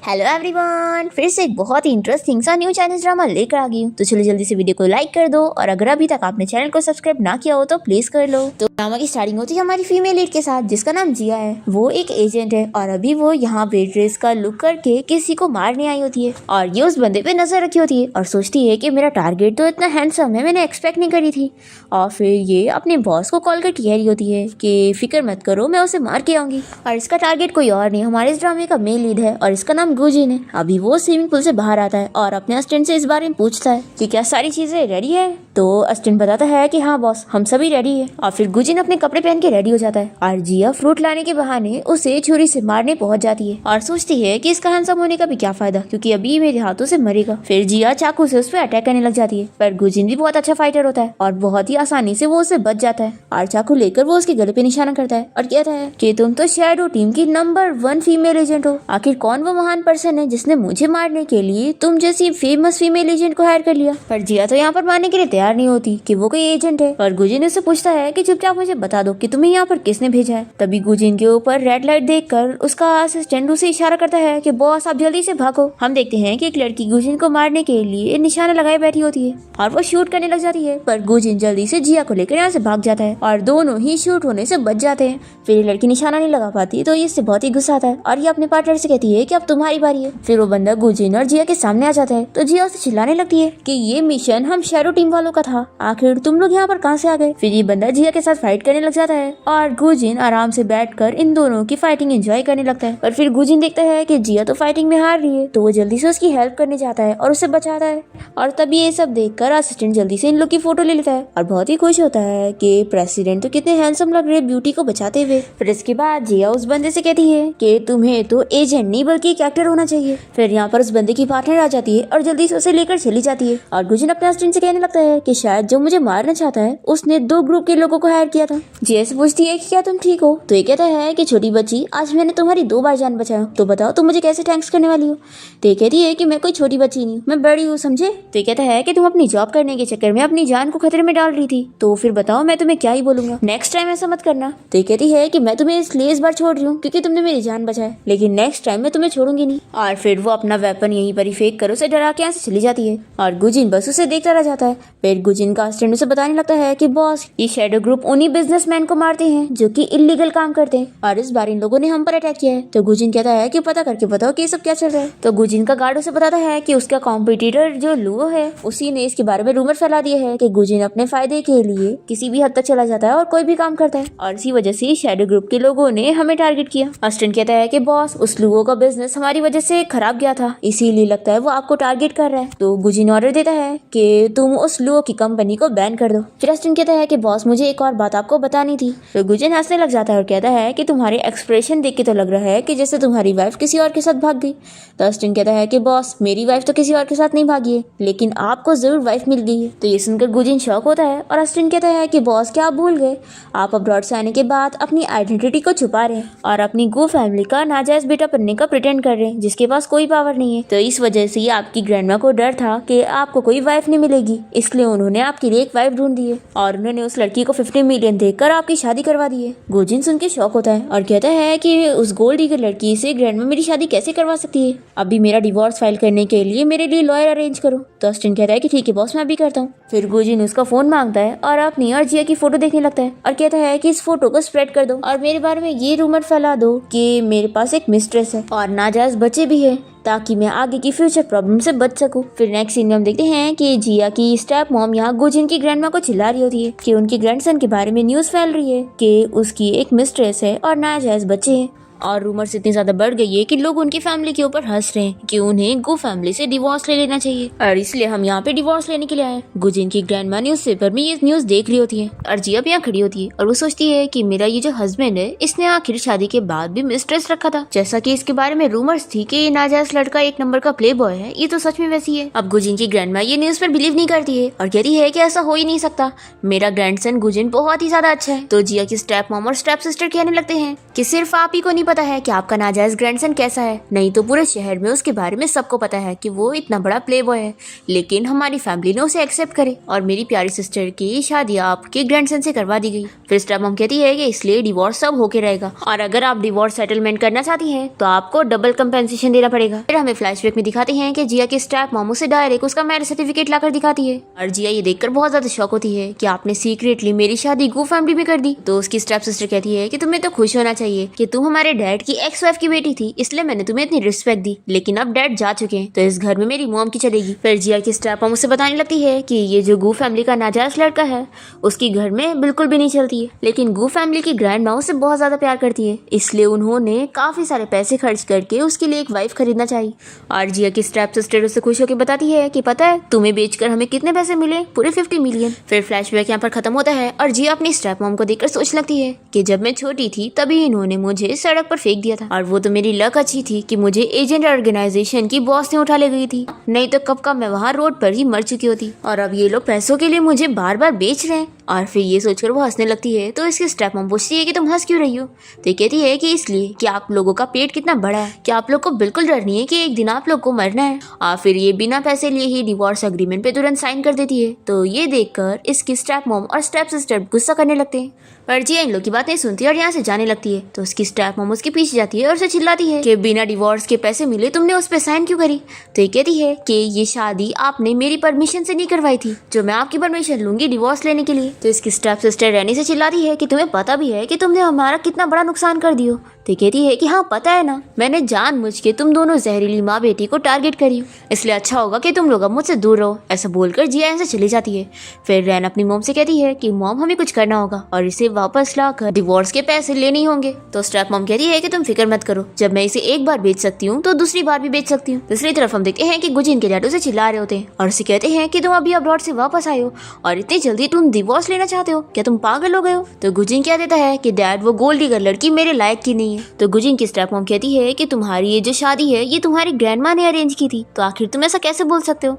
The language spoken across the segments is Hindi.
हेलो एवरीवन, फिर से एक बहुत ही इंटरेस्टिंग सा न्यू चाइनीज ड्रामा लेकर आ गई हूँ। तो चलो जल्दी से वीडियो को लाइक कर दो और अगर अभी तक आपने चैनल को सब्सक्राइब ना किया हो तो प्लीज कर लो। तो ड्रामा की स्टार्टिंग होती है हमारी फीमेल लीड के साथ जिसका नाम जिया है। वो एक एजेंट है और अभी वो यहाँ वेट्रेस का लुक करके किसी को मारने आई होती है और ये उस बंदे पे नजर रखी होती है और सोचती है कि मेरा टारगेट तो इतना हैंडसम है, मैंने एक्सपेक्ट नहीं करी थी। और फिर ये अपने बॉस को कॉल करके कह रही होती है कि फिक्र मत करो, मैं उसे मार के आऊंगी। और इसका टारगेट कोई और नहीं, हमारे इस ड्रामे का मेन लीड है और इसका नाम गुजिन है। अभी वो स्विमिंग पूल से बाहर आता है और अपने असिस्टेंट से इस बारे में पूछता है कि क्या सारी चीजें रेडी है। तो असिस्टेंट बताता है कि हाँ बॉस, हम सभी रेडी है। और फिर गुजिन अपने कपड़े पहन के रेडी हो जाता है और जिया फ्रूट लाने के बहाने उसे छुरी से मारने पहुंच जाती है और सोचती है कि इसका हैंडसम होने का भी क्या फायदा, क्योंकि अभी मेरे हाथों से मरेगा। फिर जिया चाकू से उस पर अटैक करने लग जाती है, पर गुजिन भी बहुत अच्छा फाइटर होता है और बहुत ही आसानी से वो उससे बच जाता है और चाकू लेकर वो उसके गले पे निशाना करता है और कहता है कि तुम तो शैडो टीम की नंबर 1 फीमेल एजेंट हो। आखिर कौन वो महान पर्सन है जिसने मुझे मारने के लिए तुम जैसी फेमस फीमेल एजेंट को हायर कर लिया। पर जिया तो यहाँ पर मानने के लिए तैयार नहीं होती कि वो कोई एजेंट है और गुजिन उससे पूछता है कि चुपचाप मुझे बता दो कि तुम्हें यहाँ पर किसने भेजा है। तभी गुजिन के ऊपर रेड लाइट देखकर उसका असिस्टेंट उसे इशारा करता है कि बॉस आप जल्दी से भागो। हम देखते हैं कि एक लड़की गुजिन को मारने के लिए निशाना लगाए बैठी होती है और वो शूट करने लग जाती है, पर गुजिन जल्दी से जिया को लेकर यहाँ से भाग जाता है और दोनों ही शूट होने से बच जाते हैं। फिर लड़की निशाना नहीं लगा पाती तो इससे बहुत ही गुस्सा आता है और ये अपने पार्टनर से कहती है कि अब तुम्हारी बारी है। फिर वो बंदा गुजिन और जिया के सामने आ जाता है तो जिया उसे चिल्लाने लगती है कि ये मिशन हम शैडो टीम वालों का था, आखिर तुम लोग यहाँ पर कहाँ से आ गए। फिर ये बंदा जिया के साथ फाइट करने लग जाता है और गुजिन आराम से बैठकर इन दोनों की फाइटिंग एंजॉय करने लगता है। पर फिर गुजिन देखता है कि जिया तो फाइटिंग में हार रही है तो वो जल्दी से उसकी हेल्प करने जाता है और उसे बचाता है। और तभी ये सब देखकर असिस्टेंट जल्दी से इन लोग की फोटो ले लेता है और बहुत ही खुश होता है कि प्रेसिडेंट तो कितने हैंडसम लग रहे ब्यूटी को बचाते हुए। फिर इसके बाद जिया उस बंदे से कहती है कि तुम्हें तो एजेंट नहीं बल्कि एक एक्टर होना चाहिए। फिर यहाँ पर उस बंदे की पार्टनर आ जाती है और जल्दी से उसे लेकर चली जाती है और गुजिन अपने असिस्टेंट से कहने लगता है कि शायद जो मुझे मारना चाहता है उसने 2 ग्रुप के लोगों को हायर किया था। जिया से पूछती है कि क्या तुम ठीक हो, तो ये कहता है कि छोटी बच्ची, आज मैंने तुम्हारी 2 बार जान बचाया, तो बताओ तुम मुझे कैसे थैंक्स करने वाली हो। तो ये कहती है कि मैं कोई छोटी बच्ची नहीं हूँ, मैं बड़ी हूँ, समझे। तो ये कहता है कि तुम अपनी जॉब करने के चक्कर में अपनी जान को खतरे में डाल रही थी, तो फिर बताओ मैं तुम्हें क्या ही बोलूंगा, नेक्स्ट टाइम ऐसा मत करना। तो ये कहती है कि मैं तुम्हें इसलिए इस बार छोड़ रही हूँ क्योंकि तुमने मेरी जान बचाई, लेकिन नेक्स्ट टाइम मैं तुम्हें छोड़ूंगी नहीं। और फिर वो अपना वेपन यहीं पर ही फेंक कर उसे डरा के यहाँ से चली जाती है और गुजिन बस उसे देखता रह जाता है। फिर गुजिन का असिस्टेंट उसे बताने लगता है कि बॉस, ये शैडो ग्रुप उन्हीं बिजनेसमैन को मारते हैं जो कि इलीगल काम करते हैं और इस बार इन लोगों ने हम पर अटैक किया है। तो गुजिन कहता है कि पता करके बताओ कि ये सब क्या चल रहा है। तो गुजिन का गार्ड उसे बताता है कि उसका कॉम्पिटिटर जो लुओ है उसी ने इसके बारे में रूमर फैला दिया है कि गुजिन अपने फायदे के लिए किसी भी हद तक चला जाता है और कोई भी काम करता है और इसी वजह से शैडो ग्रुप के लोगों ने हमें टारगेट किया। असिस्टेंट कहता है कि बॉस, उस लुओ का बिजनेस हमारी वजह से खराब गया था, इसीलिए लगता है वो आपको टारगेट कर रहा है। तो गुजिन ऑर्डर देता है कि तुम उस लुओ की कंपनी को बैन कर दो। फिर असिस्टेंट कहता है कि बॉस, मुझे एक और बात आपको बतानी थी। तो गुजिन हंसने लग जाता है और कहता है कि तुम्हारे एक्सप्रेशन देख के तो लग रहा है कि जैसे तुम्हारी वाइफ किसी और के साथ भाग गई। तो असिस्टेंट कहता है कि बॉस, मेरी वाइफ तो किसी और के साथ नहीं भागी है, लेकिन आपको जरूर वाइफ मिल गई है। तो ये सुनकर गुजिन शॉक होता है और असिस्टेंट कहता है कि बॉस, क्या आप भूल गए, आप अब्रॉड से आने के बाद अपनी आइडेंटिटी को छुपा रहे हैं और अपनी गो फैमिली का नाजायज बेटा बनने का प्रिटेंड कर रहे हैं जिसके पास कोई पावर नहीं है। तो इस वजह से आपकी ग्रैंडमा को डर था कि आपको कोई वाइफ नहीं मिलेगी, इसलिए उन्होंने आपके लिए एक वाइफ ढूंढ दी है और उन्होंने उस लड़की को 50 मिलियन देकर आपकी शादी करवा दी है। गुजिन सुन के शॉक होता है और कहता है कि उस गोल्ड डिगर लड़की से ग्रैंडमा मेरी शादी कैसे करवा सकती है, अभी मेरा डिवोर्स फाइल करने के लिए मेरे लिए लॉयर अरेंज करो। तो असिस्टेंट कहता है कि ठीक है बॉस, मैं अभी करता हूँ। फिर गुजिन उसका फोन मांगता है और अपनी और जिया की फोटो देखने लगता है और कहता है कि इस फोटो को स्प्रेड कर दो और मेरे बारे में ये रूमर फैला दो कि मेरे पास एक मिस्ट्रेस है और नाजायज बच्चे भी है, ताकि मैं आगे की फ्यूचर प्रॉब्लम से बच सकूं। फिर नेक्स्ट सीन में हम देखते हैं कि जिया की स्टेप मॉम यहाँ गुजिन की ग्रैंडमा को चिल्ला रही होती है कि उनके ग्रैंडसन के बारे में न्यूज़ फैल रही है कि उसकी एक मिस्ट्रेस है और नाजायज बच्चे हैं और रूमर्स इतनी ज्यादा बढ़ गई है कि लोग उनकी फैमिली के ऊपर हंस रहे हैं कि उन्हें गो फैमिली से डिवोर्स ले लेना चाहिए और इसलिए हम यहाँ पे डिवोर्स लेने के लिए आए। गुजिन की ग्रैंडमा न्यूज पेपर में ये न्यूज देख रही होती है और जिया भी यहाँ खड़ी होती है और वो सोचती है कि मेरा ये जो हस्बैंड है इसने आखिर शादी के बाद भी मिस्ट्रेस रखा था, जैसा कि इसके बारे में रूमर्स थी कि ये नाजायज लड़का 1 नंबर का प्ले बॉय है, ये तो सच में वैसी है। अब गुजिन की ग्रैंडमा ये न्यूज पर बिलीव नहीं करती है और कहती है कि ऐसा हो ही नहीं सकता, मेरा ग्रैंडसन गुजिन बहुत ही ज्यादा अच्छा है। तो जिया की स्टेप मॉम और स्टेप सिस्टर कहने लगते हैं कि सिर्फ आप ही को नहीं पता है कि आपका नाजायज ग्रैंडसन कैसा है, नहीं तो पूरे शहर में उसके बारे में सबको पता है कि वो इतना बड़ा प्ले बॉय है। लेकिन हमारी फैमिली ने उसे एक्सेप्ट करे और मेरी प्यारी सिस्टर की शादी आपके ग्रैंडसन से करवा दी गई। फिर स्टेप मॉम कहती है कि इसलिए डिवोर्स सब होके रहेगा और अगर आप डिवोर्स सेटलमेंट करना चाहती हैं तो आपको डबल कंपेंसेशन देना पड़ेगा। फिर हमें फ्लैशबैक में दिखाते हैं कि जिया की स्टेप मॉम उसे डायरेक्ट उसका मैरिज सर्टिफिकेट लाकर दिखाती है और जिया ये देखकर बहुत ज्यादा शॉक होती है कि आपने सीक्रेटली मेरी शादी गू फैमिली में कर दी। तो उसकी स्टेप सिस्टर कहती है कि तुम्हें तो खुश होना चाहिए कि तुम हमारे डैड की एक्स वाइफ की बेटी थी, इसलिए मैंने तुम्हें इतनी रिस्पेक्ट दी, लेकिन अब डैड जा चुके हैं तो इस घर में मेरी मॉम की चलेगी। फिर जिया की स्टेप मॉम उसे बताने लगती है कि ये जो गू फैमिली का नाजायज लड़का है उसकी घर में बिल्कुल भी नहीं चलती है, लेकिन गू फैमिली की ग्रैंड माँ उसे बहुत ज्यादा प्यार करती है, इसलिए उन्होंने काफी सारे पैसे खर्च करके उसके लिए एक वाइफ खरीदना चाहिए। और जिया की स्टेप सिस्टर उसे खुश होकर बताती है कि पता है तुम्हें बेचकर हमें कितने पैसे मिले, पूरे 50 मिलियन। फिर फ्लैशबैक यहाँ पर खत्म होता है और जिया अपनी स्टेप मॉम को देखकर सोच लगती है कि जब मैं छोटी थी तभी इन्होंने मुझे सड़क पर फेंक दिया था और वो तो मेरी लक अच्छी थी कि मुझे एजेंट ऑर्गेनाइजेशन की बॉस ने उठा ले गई थी, नहीं तो कब का मैं वहाँ रोड पर ही मर चुकी होती। और अब ये लोग पैसों के लिए मुझे बार बार बेच रहे हैं। और फिर ये सोचकर वो हंसने लगती है तो इसकी स्टेप मॉम पूछती है कि तुम हंस क्यों रही हो। तो कहती है कि इसलिए कि आप लोगों का पेट कितना बड़ा है कि आप लोग को बिल्कुल डर नहीं है कि एक दिन आप लोग को मरना है। और फिर ये बिना पैसे लिए ही डिवोर्स एग्रीमेंट पे तुरंत साइन कर देती है। तो ये देखकर इसकी स्टेप मॉम और स्टेप सिस्टर गुस्सा करने लगते हैं पर जिया इन लोग की बातें सुनती है और यहाँ से जाने लगती है। तो उसकी स्टेप मॉम उसके पीछे जाती है और उसे चिल्लाती है कि बिना डिवोर्स के पैसे मिले तुमने उस पे साइन क्यों करी। तो ये कहती है कि ये शादी आपने मेरी परमिशन से नहीं करवाई थी, जो मैं आपकी परमिशन लूंगी डिवोर्स लेने के लिए। तो इसकी स्टेप सिस्टर रैनी से चिल्लाती है कि तुम्हें पता भी है कि तुमने हमारा कितना बड़ा नुकसान कर दियो। तो कहती है कि हाँ पता है ना, मैंने जानबूझ के तुम दोनों जहरीली माँ बेटी को टारगेट करी, इसलिए अच्छा होगा कि तुम लोग अब मुझसे दूर रहो। ऐसा बोलकर जिया यहाँ से चली जाती है। फिर रैन अपनी मॉम से कहती है कि मॉम हमें कुछ करना होगा और इसे वापस लाकर डिवोर्स के पैसे लेने होंगे। तो स्टेप मॉम कहती है कि तुम फिक्र मत करो, जब मैं इसे एक बार बेच सकती हूँ तो दूसरी बार भी बेच सकती हूँ। दूसरी तरफ हम देखते हैं कि गुजिन के डैड उसे चिल्ला रहे होते हैं और उसे कहते हैं कि तुम अभी अब्रॉड से वापस आए हो और इतनी जल्दी तुम डिवोर्स लेना चाहते हो, क्या तुम पागल हो गए हो। तो गुजिन कह देता है कि डैड वो गोल्ड डिगर लड़की मेरे लायक की नहीं है। तो गुजिन की स्टेप मॉम कहती है कि तुम्हारी ये जो शादी है ये तुम्हारी ग्रैंडमा ने अरेंज की थी, तो आखिर तुम ऐसा कैसे बोल सकते हो।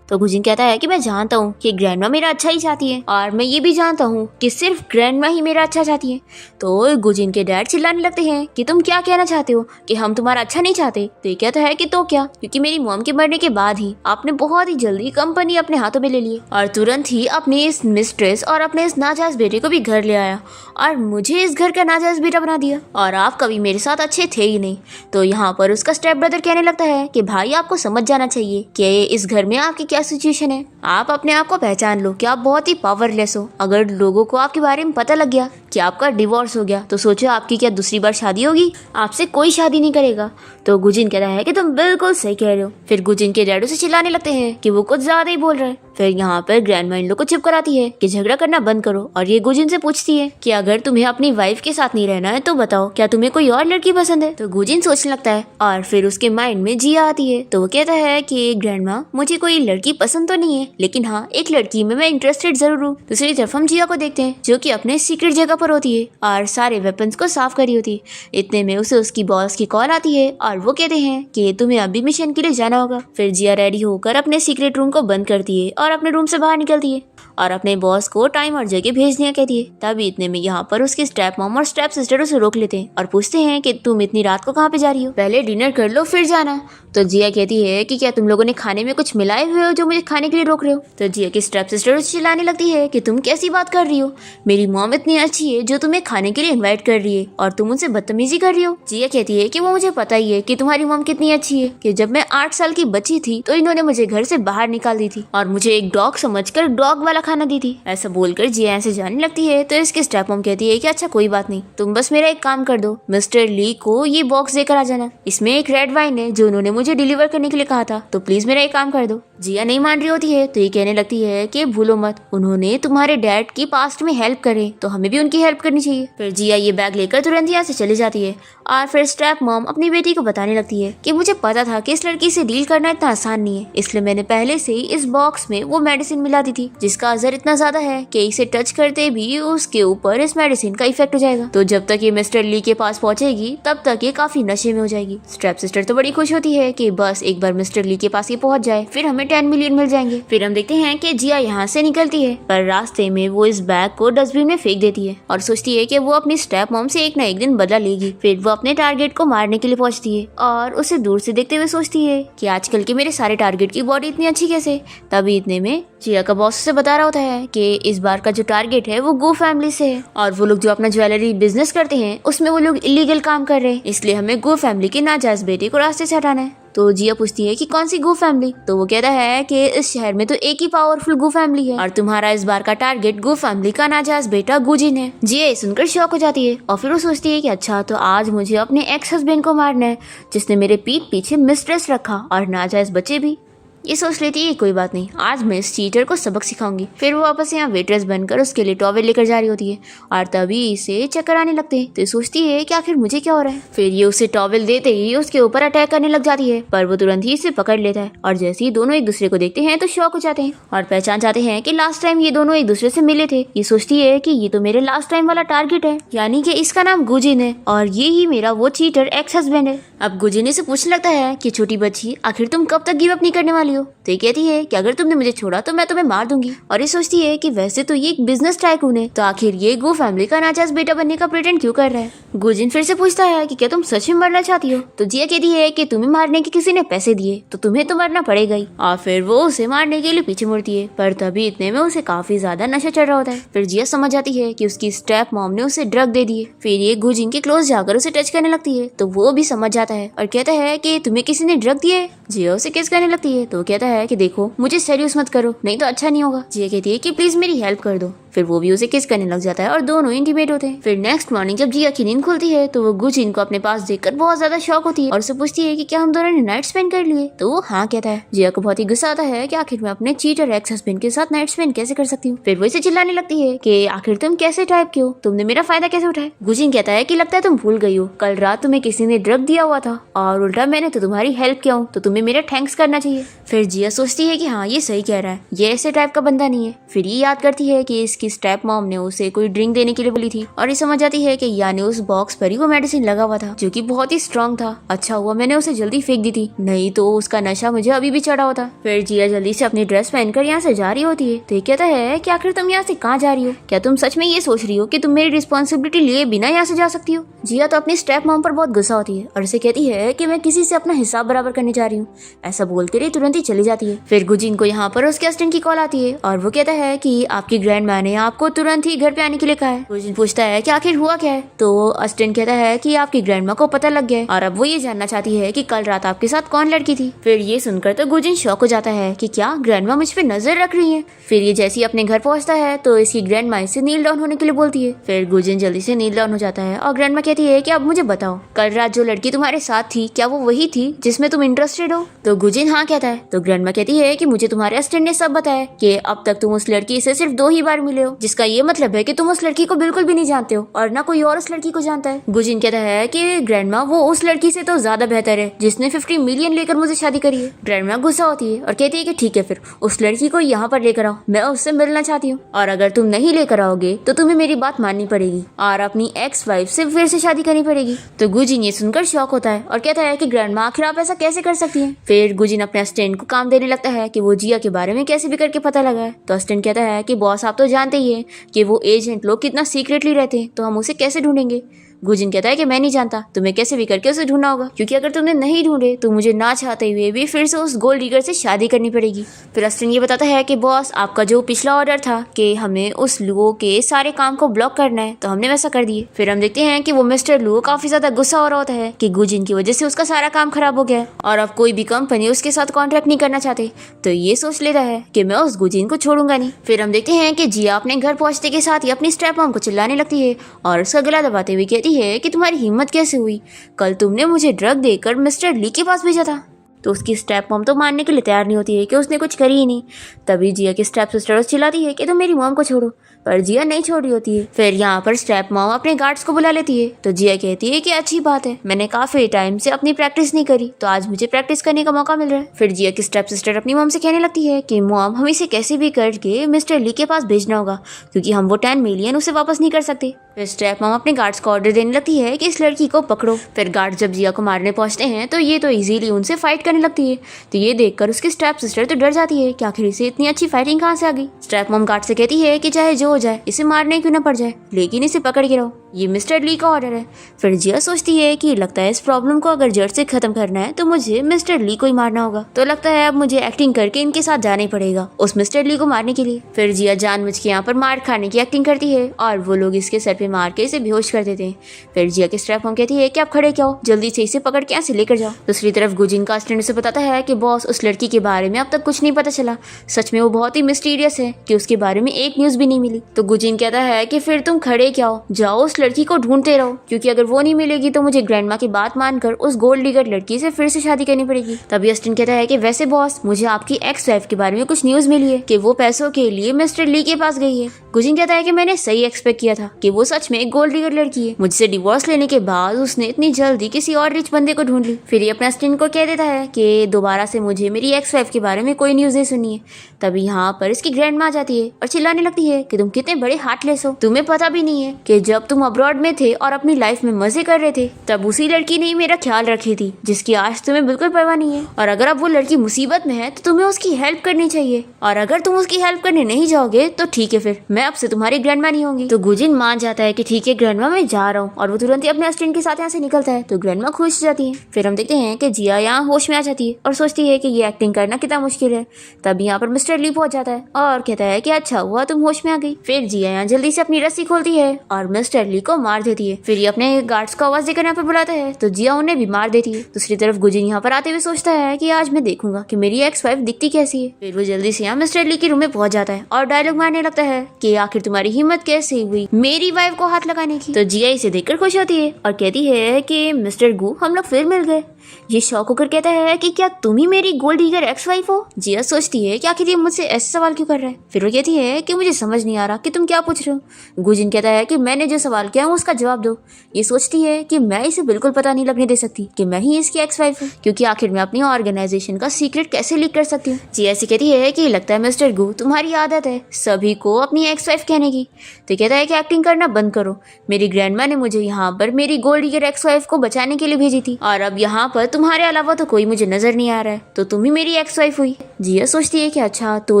तो गुजिन कहता है कि मैं जानता हूँ कि ग्रैंडमा मेरा अच्छा ही चाहती है और मैं ये भी जानता हूँ कि सिर्फ ग्रैंडमा ही मेरा अच्छा चाहती है। तो गुजिन के डैड चिल्लाने लगते हैं कि तुम क्या कहना चाहते हो कि हम तुम्हारा अच्छा नहीं चाहते। तो ये कहता है कि तो क्या, क्योंकि मेरी मॉम के मरने के बाद ही आपने बहुत ही जल्दी कंपनी अपने हाथों में ले ली और तुरंत ही अपनी इस मिस्ट्रेस और अपने इस नाजायज बेटे को भी घर ले आया और मुझे इस घर का नाजायज बेटा बना दिया और आप कभी मेरे साथ अच्छे थे ही नहीं। तो यहाँ पर उसका स्टेप ब्रदर कहने लगता है कि भाई आपको समझ जाना चाहिए कि इस घर में आपकी क्या सिचुएशन है, आप अपने आप को पहचान लो कि आप बहुत ही पावरलेस हो। अगर लोगों को आपके बारे में पता लग गया कि आपका डिवोर्स हो गया तो सोचो आपकी क्या दूसरी बार शादी होगी, आपसे कोई शादी नहीं करेगा। तो गुजिन कहता है कि तुम बिल्कुल सही कह रहे हो। फिर गुजिन के डैडू से चिल्लाने लगते हैं कि वो कुछ ज्यादा ही बोल रहे हैं। फिर यहाँ पर ग्रैंडमा इन लोग को चुप कराती है कि झगड़ा करना बंद करो और ये गुजिन से पूछती है कि अगर तुम्हें अपनी वाइफ के साथ नहीं रहना है तो बताओ क्या तुम्हें कोई और लड़की पसंद है। तो गुजिन सोचने लगता है और फिर उसके माइंड में जिया आती है। तो वो कहता है कि ग्रैंडमा मुझे कोई लड़की पसंद तो नहीं है, लेकिन हाँ एक लड़की में मैं इंटरेस्टेड जरूर हूँ। दूसरी तरफ हम जिया को देखते हैं जो कि अपने सीक्रेट जगह पर होती है और सारे वेपन्स को साफ करी होती है। इतने में उसे उसकी बॉस की कॉल आती है और वो कहते हैं कि तुम्हें अभी मिशन के लिए जाना होगा। फिर जिया रेडी होकर अपने सीक्रेट रूम को बंद करती है और अपने रूम से बाहर निकलती है और अपने बॉस को टाइम और जगह भेजने कहती है। तभी इतने में यहाँ पर उसकी स्टेप मॉम और स्टेप सिस्टर उसे रोक लेते हैं और पूछते हैं कि तुम इतनी रात को कहाँ पे जा रही हो, पहले डिनर कर लो फिर जाना। तो जिया कहती है कि क्या तुम लोगों ने खाने में कुछ मिलाए हुए हो जो मुझे खाने के लिए रोक रहे हो। तो जिया की स्टेप सिस्टर उसे चिल्लाने लगती है कि तुम कैसी बात कर रही हो, मेरी मॉम इतनी अच्छी है जो तुम्हें खाने के लिए इन्वाइट कर रही है और तुम उनसे बदतमीजी कर रही हो। जिया कहती है कि वो मुझे पता ही है कि तुम्हारी मॉम कितनी अच्छी है, कि जब मैं 8 साल की बच्ची थी तो इन्होंने मुझे घर से बाहर निकाल दी थी और मुझे एक डॉग समझकर डॉग वाला खाना दी थी। ऐसा बोलकर जिया ऐसे जाने लगती है। तो इसकी स्टेप मॉम कहती है कि अच्छा कोई बात नहीं, तुम बस मेरा एक काम कर दो, मिस्टर ली को ये बॉक्स देकर आ जाना, इसमें एक रेड वाइन है जो उन्होंने मुझे डिलीवर करने के लिए कहा था, तो प्लीज मेरा एक काम कर दो। जिया नहीं मान रही होती है तो ये कहने लगती है कि भूलो मत, उन्होंने तुम्हारे डैड की पास्ट में हेल्प करे तो हमें भी उनकी हेल्प करनी चाहिए। फिर जिया ये बैग लेकर तुरंत यहाँ से चली जाती है और फिर स्टेप मॉम अपनी बेटी को बताने लगती है कि मुझे पता था कि इस लड़की से डील करना इतना आसान नहीं है, इसलिए मैंने पहले से ही इस बॉक्स में वो मेडिसिन मिला दी थी जिसका असर इतना ज्यादा है कि इसे टच करते भी उसके ऊपर इस मेडिसिन का इफेक्ट हो जाएगा। तो जब तक ये मिस्टर ली के पास पहुंचेगी तब तक ये काफी नशे में हो जाएगी। स्टेप सिस्टर तो बड़ी खुश होती है कि बस एक बार मिस्टर ली के पास ये पहुंच जाए, फिर हमें 10 मिलियन मिल जाएंगे। फिर हम देखते हैं कि जिया यहाँ से निकलती है, पर रास्ते में वो इस बैग को डस्टबिन में फेंक देती है और सोचती है कि वो अपनी स्टेप मॉम से एक न एक दिन बदला लेगी। फिर वो अपने टारगेट को मारने के लिए पहुंचती है और उसे दूर से देखते हुए सोचती है कि आजकल के मेरे सारे टारगेट की बॉडी इतनी अच्छी कैसे। तभी इतने में जिया का बॉस से बता रहा होता है कि इस बार का जो टारगेट है वो गो फैमिली से है और वो लोग जो अपना ज्वेलरी बिजनेस करते हैं उसमें वो लोग इलीगल काम कर रहे हैं, इसलिए हमें गो फैमिली के नाजायज बेटे को रास्ते से हटाना है। तो जिया पूछती है कि कौन सी गो फैमिली। तो वो कहता है कि इस शहर में तो एक ही पावरफुल गो फैमिली है और तुम्हारा इस बार का टारगेट गो फैमिली का नाजायज बेटा गुजिन है। जिया सुनकर शॉक हो जाती है और फिर वो सोचती है कि अच्छा तो आज मुझे अपने एक्स हस्बैंड को मारना है जिसने मेरे पीठ पीछे मिस्ट्रेस रखा और नाजायज बच्चे भी। ये सोच लेती है कोई बात नहीं, आज मैं इस चीटर को सबक सिखाऊंगी। फिर वो वापस यहाँ वेट्रेस बनकर उसके लिए टॉवेल लेकर जा रही होती है और तभी इसे चक्कर आने लगते हैं। तो सोचती है कि आखिर मुझे क्या हो रहा है। फिर ये उसे टॉवेल देते ही उसके ऊपर अटैक करने लग जाती है, पर वो तुरंत ही इसे पकड़ लेता है और जैसे ही दोनों एक दूसरे को देखते हैं तो शॉक हो जाते हैं और पहचान जाते हैं कि लास्ट टाइम ये दोनों एक दूसरे से मिले थे। ये सोचती है कि ये तो मेरे लास्ट टाइम वाला टारगेट है, यानी कि इसका नाम गुजिन है और ये ही मेरा वो चीटर एक्स हस्बैंड है। अब गुजिन से पूछने लगता है कि छोटी बच्ची आखिर तुम कब तक गिव अप नहीं करने वाली हो। तो कहती है कि अगर तुमने मुझे छोड़ा तो मैं तुम्हें मार दूंगी। और ये सोचती है कि वैसे तो ये एक बिजनेस टाइकून है, तो आखिर ये गो फैमिली का नाजायज बेटा बनने का प्रिटेंड क्यों कर रहा है। गुजिन फिर से पूछता है कि क्या तुम सच में मरना चाहती हो। तो जिया कहती है कि तुम्हें मारने के किसी ने पैसे दिए तो तुम्हें तो मरना पड़ेगा ही। और फिर वो उसे मारने के लिए पीछे मुड़ती है, पर तभी इतने में उसे काफी ज्यादा नशा चढ़ रहा होता है। फिर जिया समझ जाती है कि उसकी स्टेप मॉम ने उसे ड्रग दे दिए। फिर ये गुजिन के क्लोज जाकर उसे टच करने लगती है, तो वो भी समझ जाता है और कहता है कि तुम्हें किसी ने ड्रग दिए। जिया उसे किस करने लगती है, तो कहता है कि देखो मुझे सीरियस मत करो नहीं तो अच्छा नहीं होगा। जिया कहती है कि प्लीज मेरी हेल्प कर दो। फिर वो भी उसे किस करने लग जाता है और दोनों इंटीमेट होते हैं। फिर नेक्स्ट मॉर्निंग जब जिया की नींद खुलती है तो वो गुजिन को अपने पास देखकर बहुत ज्यादा शॉक होती है और उसे पूछती है कि क्या हम दोनों ने नाइट स्पेंड कर लिए। तो वो हाँ कहता है। जिया को बहुत ही गुस्सा आता है कि आखिर मैं अपने चीटर एक्स हस्बैंड के साथ नाइट स्पेंड कैसे कर सकती हूँ। फिर वो इसे चिल्लाने लगती है कि आखिर तुम कैसे टाइप के हो, तुमने मेरा फायदा कैसे उठाया। गुजिन कहता है कि लगता है तुम भूल गई हो, कल रात तुम्हें किसी ने ड्रग दिया हुआ था और उल्टा मैंने तो तुम्हारी हेल्प किया हूँ, तो तुम्हें मेरा थैंक्स करना चाहिए। फिर जिया सोचती है कि हाँ ये सही कह रहा है, ये ऐसे टाइप का बंदा नहीं है। फिर ये याद करती है कि इसकी स्टेप मॉम ने उसे कोई ड्रिंक देने के लिए बोली थी और ये समझ जाती है कि यानी उस बॉक्स पर ही वो मेडिसिन लगा हुआ था जो कि बहुत ही स्ट्रांग था। अच्छा हुआ मैंने उसे जल्दी फेंक दी थी, नहीं तो उसका नशा मुझे अभी भी चढ़ा होता। फिर जिया जल्दी से अपनी ड्रेस पहनकर यहाँ से जा रही होती है। तो ये कहता है कि आखिर तुम यहाँ से कहाँ जा रही हो, क्या तुम सच में ये सोच रही हो कि तुम मेरी रिस्पॉन्सिबिलिटी लिए बिना यहाँ से जा सकती हो। जिया तो अपनी स्टेप मॉम पर बहुत गुस्सा होती है और उसे कहती है कि मैं किसी से अपना हिसाब बराबर करने जा रही हूँ। ऐसा बोलकर ही तुरंत ही चली जाती है। फिर गुजिन को यहाँ पर उसके असिस्टेंट की कॉल आती है और वो कहता है कि आपकी ग्रैंड मैन ने आपको तुरंत ही घर पे आने के लिए कहा है। गुजिन पूछता है कि आखिर हुआ क्या है। तो असिस्टेंट कहता है कि आपकी ग्रैंडमा को पता लग गया है और अब वो ये जानना चाहती है कि कल रात आपके साथ कौन लड़की थी। फिर ये सुनकर तो गुजिन शॉक हो जाता है कि क्या ग्रैंडमा मुझ पे नजर रख रही है। फिर ये जैसे ही अपने घर पहुंचता है तो इसकी ग्रैंडमा इसे नील डाउन होने के लिए बोलती है। फिर गुजिन जल्दी से नील डाउन हो जाता है और ग्रैंडमा कहती है कि अब मुझे बताओ कल रात जो लड़की तुम्हारे साथ थी क्या वो वही थी जिसमें तुम इंटरेस्टेड हो। तो गुजिन हाँ कहता है। तो ग्रैंडमा कहती है कि मुझे तुम्हारे असिस्टेंट ने सब बताया कि अब तक तुम उस लड़की से सिर्फ 2 ही बार मिले हो, जिसका ये मतलब है कि तुम उस लड़की को बिल्कुल भी नहीं जानते हो और ना कोई और उस लड़की को जानता है। गुजिन कहता है कि ग्रैंडमा वो उस लड़की से तो ज्यादा बेहतर है जिसने 50 मिलियन लेकर मुझे शादी करी है। ग्रैंडमा गुस्सा होती है और कहती है कि ठीक है फिर उस लड़की को यहाँ पर लेकर आओ, मैं उससे मिलना चाहती हूँ और अगर तुम नहीं लेकर आओगे तो तुम्हें मेरी बात माननी पड़ेगी और अपनी एक्स वाइफ से फिर से शादी करनी पड़ेगी। तो गुजिन ये सुनकर शॉक होता है और कहता है कि ग्रैंडमा आखिर आप ऐसा कैसे कर सकती हैं। फिर गुजिन अपने असिस्टेंट को काम देने लगता है कि वो जिया के बारे में कैसे भी करके पता लगा है। तो असिस्टेंट कहता है कि बॉस आप तो जानते ही हैं कि वो एजेंट लोग कितना सीक्रेटली रहते हैं, तो हम उसे कैसे ढूंढेंगे। गुजिन कहता है कि मैं नहीं जानता, तुम्हें कैसे भी करके उसे ढूंढना होगा, क्योंकि अगर तुमने नहीं ढूंढे तो मुझे ना चाहते हुए भी फिर से उस गोल्ड डिगर से शादी करनी पड़ेगी। फिर असिस्टेंट ये बताता है कि बॉस आपका जो पिछला ऑर्डर था कि हमें उस लुओ के सारे काम को ब्लॉक करना है, तो हमने वैसा कर दिए। फिर हम देखते हैं कि वो मिस्टर लुओ काफी ज्यादा गुस्सा हो रहा होता है कि गुजिन की वजह से उसका सारा काम खराब हो गया और अब कोई भी कंपनी उसके साथ कॉन्ट्रैक्ट नहीं करना चाहते। तो ये सोच लेता है कि मैं उस गुजिन को छोड़ूंगा नहीं। फिर हम देखते हैं कि जिया अपने घर पहुंचते के साथ ही अपनी स्टेप मॉम को चिल्लाने लगती है और उसका गला दबाते हुए कहती है कि तुम्हारी हिम्मत कैसे हुई, कल तुमने मुझे ड्रग देकर मिस्टर ली के पास भेजा था। तो उसकी स्टेप मॉम तो मानने के लिए तैयार नहीं होती है कि उसने कुछ करी ही नहीं। तभी जिया की स्टेप सिस्टर चिल्लाती है कि तुम मेरी मॉम को छोड़ो, पर जिया नहीं छोड़ रही होती है। फिर यहाँ पर स्टेप मॉम अपने गार्ड्स को बुला लेती है। तो जिया कहती है कि अच्छी बात है, मैंने काफी टाइम से अपनी प्रैक्टिस नहीं करी, तो आज मुझे प्रैक्टिस करने का मौका मिल रहा है। फिर जिया की स्टेप सिस्टर अपनी मॉम से कहने लगती है कि मॉम हम इसे कैसे भी करके मिस्टर ली के पास भेजना होगा, क्योंकि हम वो 10 मिलियन उसे वापस नहीं कर सकते। फिर स्टेप मॉम अपने गार्ड्स को ऑर्डर देने लगती है कि इस लड़की को पकड़ो। फिर गार्ड जब जिया को मारने पहुंचते हैं तो ये तो इजीली उनसे फाइट करने लगती है। तो ये देखकर उसकी स्टेप सिस्टर तो डर जाती है कि आखिर इसे इतनी अच्छी फाइटिंग कहाँ से आ गई। स्टेप मॉम गार्ड से कहती है कि चाहे जो हो जाए इसे मारने क्यों ना पड़ जाए, लेकिन इसे पकड़ के रहो, ये मिस्टर ली का ऑर्डर है। फिर जिया सोचती है कि लगता है इस प्रॉब्लम को अगर जड़ से खत्म करना है तो मुझे मिस्टर ली को ही मारना होगा। तो लगता है अब मुझे एक्टिंग करके इनके साथ जाना ही पड़ेगा उस मिस्टर ली को मारने के लिए। फिर जिया जानबूझ के यहाँ पर मार खाने की एक्टिंग करती है और वो लोग इसके सर पे मार के इसे बेहोश कर देते हैं। फिर जिया के स्टेप मॉम कहती है कि आप खड़े क्या हो, जल्दी से इसे पकड़ के यहाँ से लेकर जाओ। दूसरी तरफ गुजिन का असिस्टेंट उसे बताता है कि बॉस उस लड़की के बारे में अब तक कुछ नहीं पता चला, सच में वो बहुत ही मिस्टीरियस है कि उसके बारे में एक न्यूज भी नहीं मिली। तो गुजिन कहता है कि फिर तुम खड़े क्या हो, जाओ उस लड़की को ढूंढते रहो, क्योंकि अगर वो नहीं मिलेगी तो मुझे ग्रैंडमा की बात मानकर उस गोल्ड डिगर लड़की से फिर से शादी करनी पड़ेगी। तभी अस्टिन कहता है कि वैसे बॉस मुझे आपकी एक्स वाइफ के बारे में कुछ न्यूज मिली है कि वो पैसों के लिए मिस्टर ली के पास गई है। गुजिन कहता है कि मैंने सही एक्सपेक्ट किया था कि वो सच में एक गोल्ड डिगर लड़की है। मुझसे डिवोर्स लेने के बाद उसने इतनी जल्दी किसी और रिच बंदे को ढूंढ ली। फिर ये अपने अस्टिन को कह देता है कि दोबारा से मुझे मेरी एक्स वाइफ के बारे में कोई न्यूज नहीं सुनी है। तभी यहाँ पर इसकी ग्रैंडमा आ जाती है और चिल्लाने लगती है कि तुम कितने बड़े हार्टलेस हो, तुम्हें पता भी नहीं है कि जब तुम अब्रॉड में थे और अपनी लाइफ में मजे कर रहे थे तब उसी लड़की ने मेरा ख्याल रखी थी जिसकी आज तुम्हें बिल्कुल परवाह नहीं है। और अगर अब वो लड़की मुसीबत में है तो तुम्हें उसकी हेल्प करनी चाहिए, और अगर तुम उसकी हेल्प करने नहीं जाओगे तो ठीक है, फिर मैं अब से तुम्हारी ग्रैंडमा नहीं होंगी। तो गुजिन मान जाता है कि ठीक है ग्रैंडमा मैं जा रहा हूँ, और वो तुरंत ही अपने अस्टिन के साथ यहाँ से निकलता है। तो ग्रैंडमा खुश जाती है। फिर हम देखते हैं कि जिया यहाँ होश में आ जाती है और सोचती है कि ये एक्टिंग करना कितना मुश्किल है। तब यहाँ पर मिस्टर ली पहुंच जाता है और कहता है कि अच्छा हुआ तुम होश में आ गई। फिर जिया यहाँ जल्दी से अपनी रस्सी खोलती है और मिस्टर ली को मार देती है। फिर ये अपने गार्ड्स को आवाज देकर यहाँ पर बुलाता है तो जिया उन्हें भी मार देती है। दूसरी तरफ गुजिन यहाँ पर आते हुए सोचता है कि आज मैं देखूंगा कि मेरी एक्स वाइफ दिखती कैसी है। फिर वो जल्दी से यहाँ मिस्टर ली के रूम में पहुंच जाता है और डायलॉग मारने लगता है कि आखिर तुम्हारी हिम्मत कैसे हुई मेरी वाइफ को हाथ लगाने की। तो जिया इसे देखकर खुश होती है और कहती है कि मिस्टर गू हम लोग फिर मिल गए। ये शौक होकर कहता है कि क्या तुम ही मेरी गोल्ड डिगर एक्स वाइफ हो। जिया सोचती है कि आखिर ये मुझसे ऐसे सवाल क्यों कर रहा है। फिर वो कहती है कि मुझे समझ नहीं आ रहा कि तुम क्या पूछ रहे हो। गुजिन कहता है कि मैंने जो सवाल किया उसका जवाब दो। ये सोचती है कि मैं इसे बिल्कुल पता नहीं लगने दे सकती कि मैं ही इसकी एक्स वाइफ हूँ, क्योंकि आखिर मैं अपनी ऑर्गेनाइजेशन का सीक्रेट कैसे लीक कर सकती हूँ। जिया ऐसी कहती है कि लगता है मिस्टर गू तुम्हारी आदत है सभी को अपनी एक्स वाइफ कहने की। तो कहता है कि एक्टिंग करना बंद करो, मेरी ग्रैंडमा ने मुझे यहाँ पर मेरी गोल्ड डिगर एक्स वाइफ को बचाने के लिए भेजी थी, और अब यहाँ पर तुम्हारे अलावा तो कोई मुझे नजर नहीं आ रहा है, तो तुम ही मेरी एक्स वाइफ हुई। जिया सोचती है कि अच्छा तो